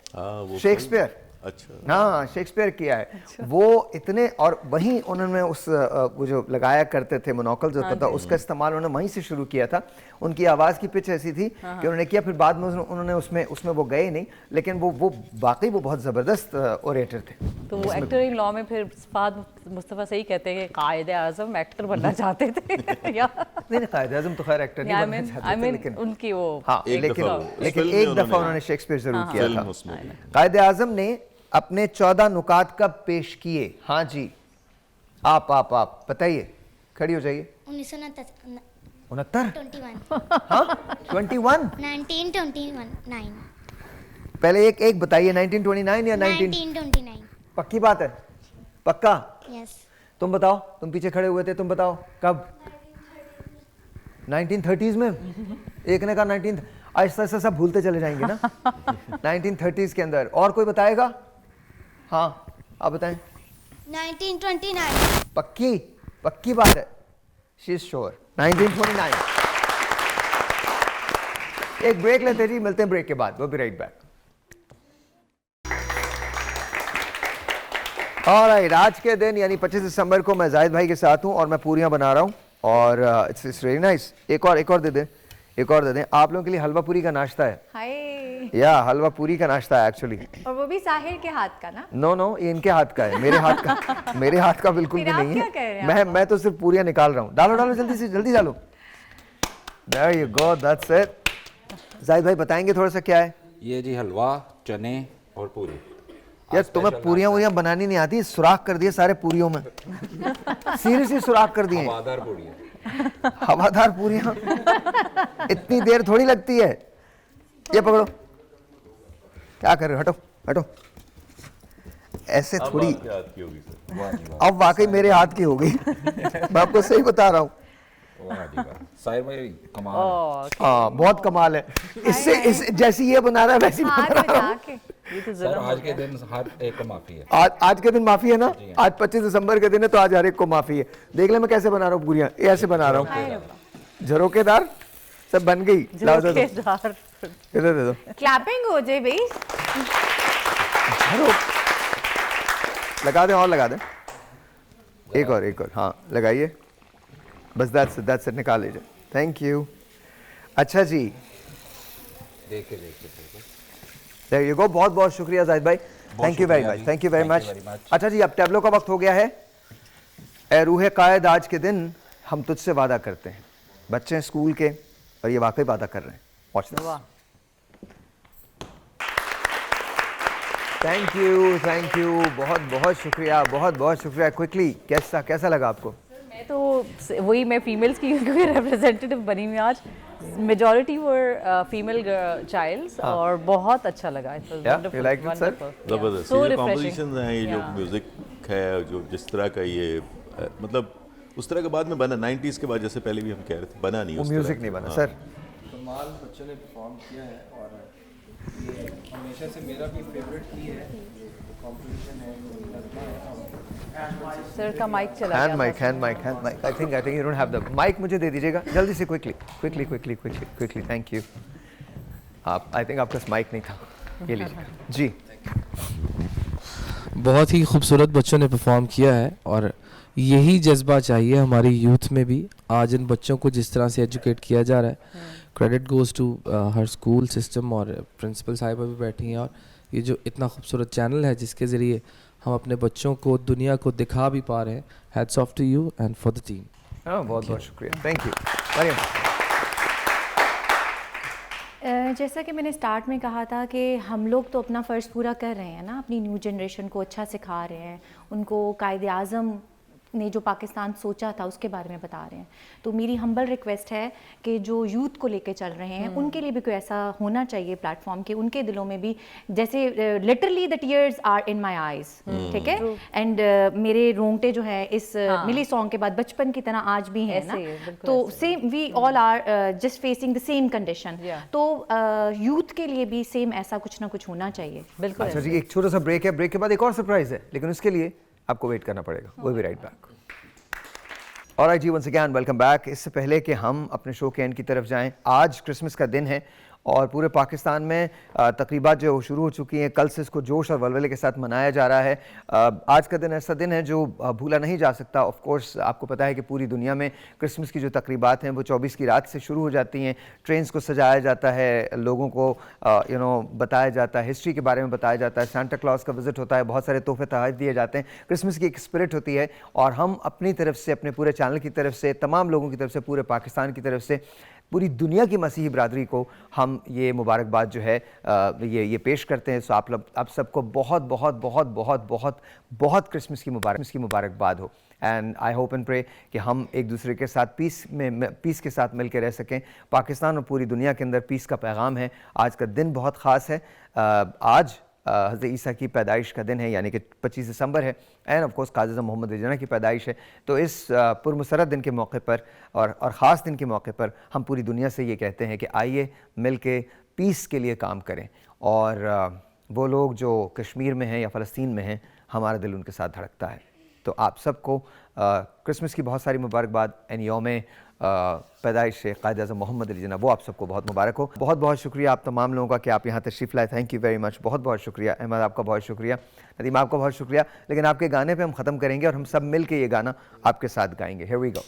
शेक्सपियर। अच्छा, हाँ, शेक्सपियर किया है। अच्छा। वो इतने, और वहीं उन्होंने उस वो जो लगाया करते थे मोनोकल जो पता, उसका इस्तेमाल उन्होंने वहीं से शुरू किया था। उनकी आवाज़ की पिच ऐसी थी कि उन्होंने किया, फिर बाद में उन्होंने उसमें वो गए नहीं, लेकिन वो वाकई वो बहुत ज़बरदस्त ओरेटर थे। तो वो एक्टर इन लॉ में फिर फहद मुस्तफ़ा सही कहते हैं कि कायद आज़म एक्टर बनना चाहते थे। नहीं, कायद आज़म तो खैर एक्टर नहीं बनना चाहते थे, लेकिन उनकी वो, हाँ, लेकिन एक दफ़ा उन्होंने शेक्सपियर जरूर किया था। कायद आज़म ने अपने 14 नुकात कब पेश किए? हाँ जी, आप बताइए, खड़ी हो जाइए। 1969। 1921। पहले एक बताइए, 1929 या 1929? पक्की बात है? पक्का? यस। तुम बताओ, तुम पीछे खड़े हुए थे, तुम बताओ कब? 1930s में। एक ने कहा 19, ऐसा ऐसा सब भूलते चले जाएंगे ना। 1930s के अंदर। और कोई बताएगा? हाँ आप बताएं। 1929। पक्की पक्की बात है, शी इज श्योर 1929। एक ब्रेक लेते जी, मिलते हैं ब्रेक के बाद, वो भी राइट बैक। ऑलराइट, आज के दिन यानी 25 दिसंबर को मैं जाहिद भाई के साथ हूं और मैं पूरियां बना रहा हूं और इट्स रियली नाइस। एक और दे दें, एक और दे दें। आप लोगों के लिए हलवा पूरी का नाश्ता है। हाय। या हलवा पूरी का नाश्ता है एक्चुअली। और वो भी साहिर के हाथ का ना? नो, ये इनके हाथ का है, मेरे हाथ का मेरे हाथ का बिल्कुल भी नहीं है। मैं तो सिर्फ पूरियां निकाल रहा हूँ। डालो जल्दी से, जल्दी डालो। There you go, that's it। Zahid भाई बताएंगे थोड़ा सा क्या है ये? जी हलवा, चने और पूरी। यार तुम्हें पूरियां वूरियां बनानी नहीं आती, सुराख कर दिए सारे पूरियों में। सीरियसली सुराख कर दिए। हवादार पूरियां। हवादार पूरियां इतनी देर थोड़ी लगती है। ये पकड़ो, क्या कर रहे हो? हटो हटो, ऐसे थोड़ी। अब वाकई मेरे हाथ की हो गई। मैं आपको सही बता रहा हूँ। साहिर भाई कमाल है। हाँ बहुत कमाल है। इससे इस जैसी ये बना रहा है वैसी बना रहा हूँ। सर आज के दिन हर एक को माफी है। आज के दिन माफी है ना? आज 25 दिसंबर के दिन है तो आज हर एक को माफी है। देख ले मैं कैसे बना रहा हूँ पूरियां, ये ऐसे बना रहा हूँ। झरोकेदार सब बन गई। इधर दे दो। क्लैपिंग हो जाए भाई। लगा दे और लगा दे। एक और हाँ लगाइए बस। दैट्स इट, निकाल लीजिए। Thank you. अच्छा जी, देखिए There you go। बहुत बहुत शुक्रिया जाहिद भाई। Thank you very much, thank you very much. अच्छा जी, अब टैबलो का वक्त हो गया है। ए रूहे कायद, आज के दिन हम तुझसे वादा करते हैं। बच्चे हैं स्कूल के और ये वाकई वादा कर रहे हैं। Watch this. थैंक यू, बहुत बहुत शुक्रिया, बहुत बहुत शुक्रिया। क्विकली कैसा लगा आपको? मैं तो वही, मैं फीमेल्स की रिप्रेजेंटेटिव बनी हुई आज। मेजॉरिटी वर फीमेल चाइल्ड्स और बहुत अच्छा लगा। जबरदस्त ये कॉम्पोजिशन है, ये जो म्यूजिक है, जो जिस तरह का ये मतलब उस तरह के बाद में बना 90s के बाद, जैसे पहले भी हम कह रहे थे, बना नहीं, वो म्यूजिक नहीं बना। सर कमाल बच्चों ने परफॉर्म किया है और ये हमेशा से मेरा भी फेवरेट ही है। कॉम्पोजिशन है, सर का माइक चला गया। Hand mic. I think you don't have the mic. मुझे दे दीजिएगा जल्दी से, क्विकली। Thank you. आप आई थिंक आपका माइक नहीं था, ये लीजिए जी। बहुत ही खूबसूरत बच्चों ने परफॉर्म किया है और यही जज्बा चाहिए हमारी यूथ में भी। आज इन बच्चों को जिस तरह से एजुकेट किया जा रहा है, credit goes to her school system और प्रिंसिपल साहिबा भी बैठी हैं। और ये जो इतना खूबसूरत चैनल है जिसके ज़रिए हम अपने बच्चों को दुनिया को दिखा भी पा रहे हैं। Hats off to you and for the team. बहुत बहुत शुक्रिया, थैंक यू। मरियम, जैसा कि मैंने स्टार्ट में कहा था कि हम लोग तो अपना फ़र्ज़ पूरा कर रहे हैं ना, अपनी न्यू जनरेशन को अच्छा सिखा रहे हैं, उनको कायदे आज़म ने जो पाकिस्तान सोचा था उसके बारे में बता रहे हैं। तो मेरी हम्बल रिक्वेस्ट है कि जो यूथ को लेके चल रहे हैं उनके लिए भी कोई ऐसा होना चाहिए प्लेटफॉर्म कि उनके दिलों में भी, जैसे literally the tears are in my eyes, ठीक है, एंड मेरे रोंगटे जो है इस मिली सॉन्ग के बाद बचपन की तरह आज भी है ना। तो same we all are just facing the same condition. तो यूथ के लिए भी सेम ऐसा कुछ ना कुछ होना चाहिए। बिल्कुल। अच्छा जी, एक छोटा सा ब्रेक है, ब्रेक के बाद एक और सरप्राइज है, लेकिन उसके लिए आपको वेट करना पड़ेगा। We'll be right back। Alright जी, वंस अगेन वेलकम बैक। इससे पहले कि हम अपने शो के एंड की तरफ जाएं, आज क्रिसमस का दिन है और पूरे पाकिस्तान में तकरीबात जो शुरू हो चुकी हैं। कल से इसको जोश और वलवले के साथ मनाया जा रहा है। आज का दिन ऐसा दिन है जो भूला नहीं जा सकता। ऑफ कोर्स आपको पता है कि पूरी दुनिया में क्रिसमस की जो तकरीबात हैं वो 24 की रात से शुरू हो जाती हैं। ट्रेन्स को सजाया जाता है, लोगों को बताया जाता है, हिस्ट्री के बारे में बताया जाता है, सांता क्लॉज का विजिट होता है, बहुत सारे तोहफे तोहफ़े दिए जाते हैं। क्रिसमस की एक स्पिरिट होती है और हम अपनी तरफ से, अपने पूरे चैनल की तरफ से, तमाम लोगों की तरफ से, पूरे पाकिस्तान की तरफ से, पूरी दुनिया की मसीही बरादरी को हम ये मुबारकबाद जो है ये पेश करते हैं। सो आप सबको बहुत बहुत बहुत बहुत बहुत बहुत क्रिसमस की मुबारकबाद हो। And I hope and pray कि हम एक दूसरे के साथ पीस के साथ मिल के रह सकें। पाकिस्तान और पूरी दुनिया के अंदर पीस का पैगाम है। आज का दिन बहुत ख़ास है। आज हज़रत ईसा की पैदाइश का दिन है, यानी कि 25 दिसंबर है, and of course Quaid-e-Azam Mohammad Ali Jinnah की पैदाइश है। तो इस पुरमसरत दिन के मौके पर और ख़ास दिन के मौके पर हम पूरी दुनिया से ये कहते हैं कि आइए मिल के पीस के लिए काम करें, और वो लोग जो कश्मीर में हैं या फ़लस्तीन में हैं, हमारा दिल उनके साथ धड़कता है। तो आप सबको क्रिसमस की बहुत सारी मुबारकबाद, एंड यौम पैदाइश कायद-ए-आज़म मोहम्मद अली जिन्नाह वो आप सबको बहुत मुबारक हो। बहुत बहुत शुक्रिया आप तमाम लोगों का कि आप यहाँ तशरीफ़ लाए, थैंक यू वेरी मच। बहुत बहुत शुक्रिया अहमद, आपका बहुत शुक्रिया, नदीम आपका बहुत शुक्रिया। लेकिन आपके गाने पे हम ख़त्म करेंगे और हम सब मिल के ये गाना आपके साथ गाएंगे। Here we go.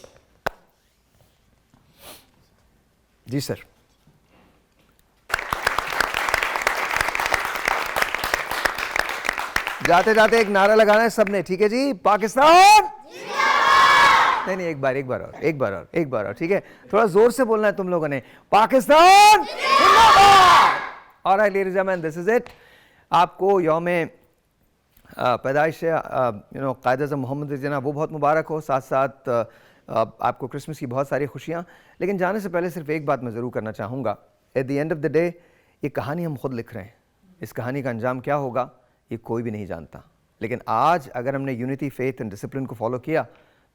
जी सर। जाते जाते एक नारा लगाना है सबने, ठीक है जी? पाकिस्तान नहीं, एक बार और, ठीक है? थोड़ा जोर से बोलना है तुम लोगों ने, पाकिस्तान जिंदाबाद। Alright ladies and gentleman, this is it. आपको यौम पैदाइश कायद-ए-आज़म मोहम्मद अली जिन्नाह वो बहुत मुबारक हो, साथ साथ आपको क्रिसमस की बहुत सारी खुशियाँ। लेकिन जाने से पहले सिर्फ एक बात मैं ज़रूर करना चाहूँगा, eight the end of the day ये कहानी हम खुद लिख रहे हैं, इस कहानी का अंजाम क्या होगा ये कोई भी नहीं जानता। लेकिन आज अगर हमने यूनिटी, फेथ एंड डिसिप्लिन को फॉलो किया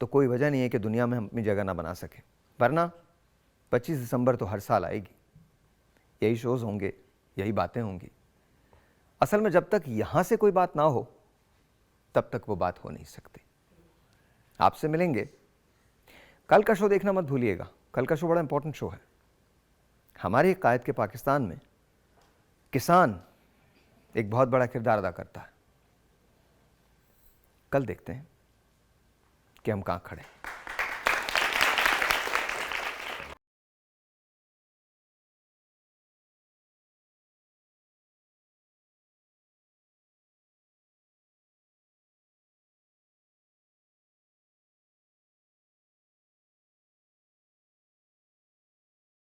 तो कोई वजह नहीं है कि दुनिया में हम अपनी जगह ना बना सके। वरना 25 दिसंबर तो हर साल आएगी, यही शोज़ होंगे, यही बातें होंगी। असल में जब तक यहाँ से कोई बात ना हो तब तक वो बात हो नहीं सकती। आपसे मिलेंगे, कल का शो देखना मत भूलिएगा, कल का शो बड़ा इंपॉर्टेंट शो है। हमारे कायद के पाकिस्तान में किसान एक बहुत बड़ा किरदार अदा करता है। कल देखते हैं कि हम कहाँ खड़े हैं।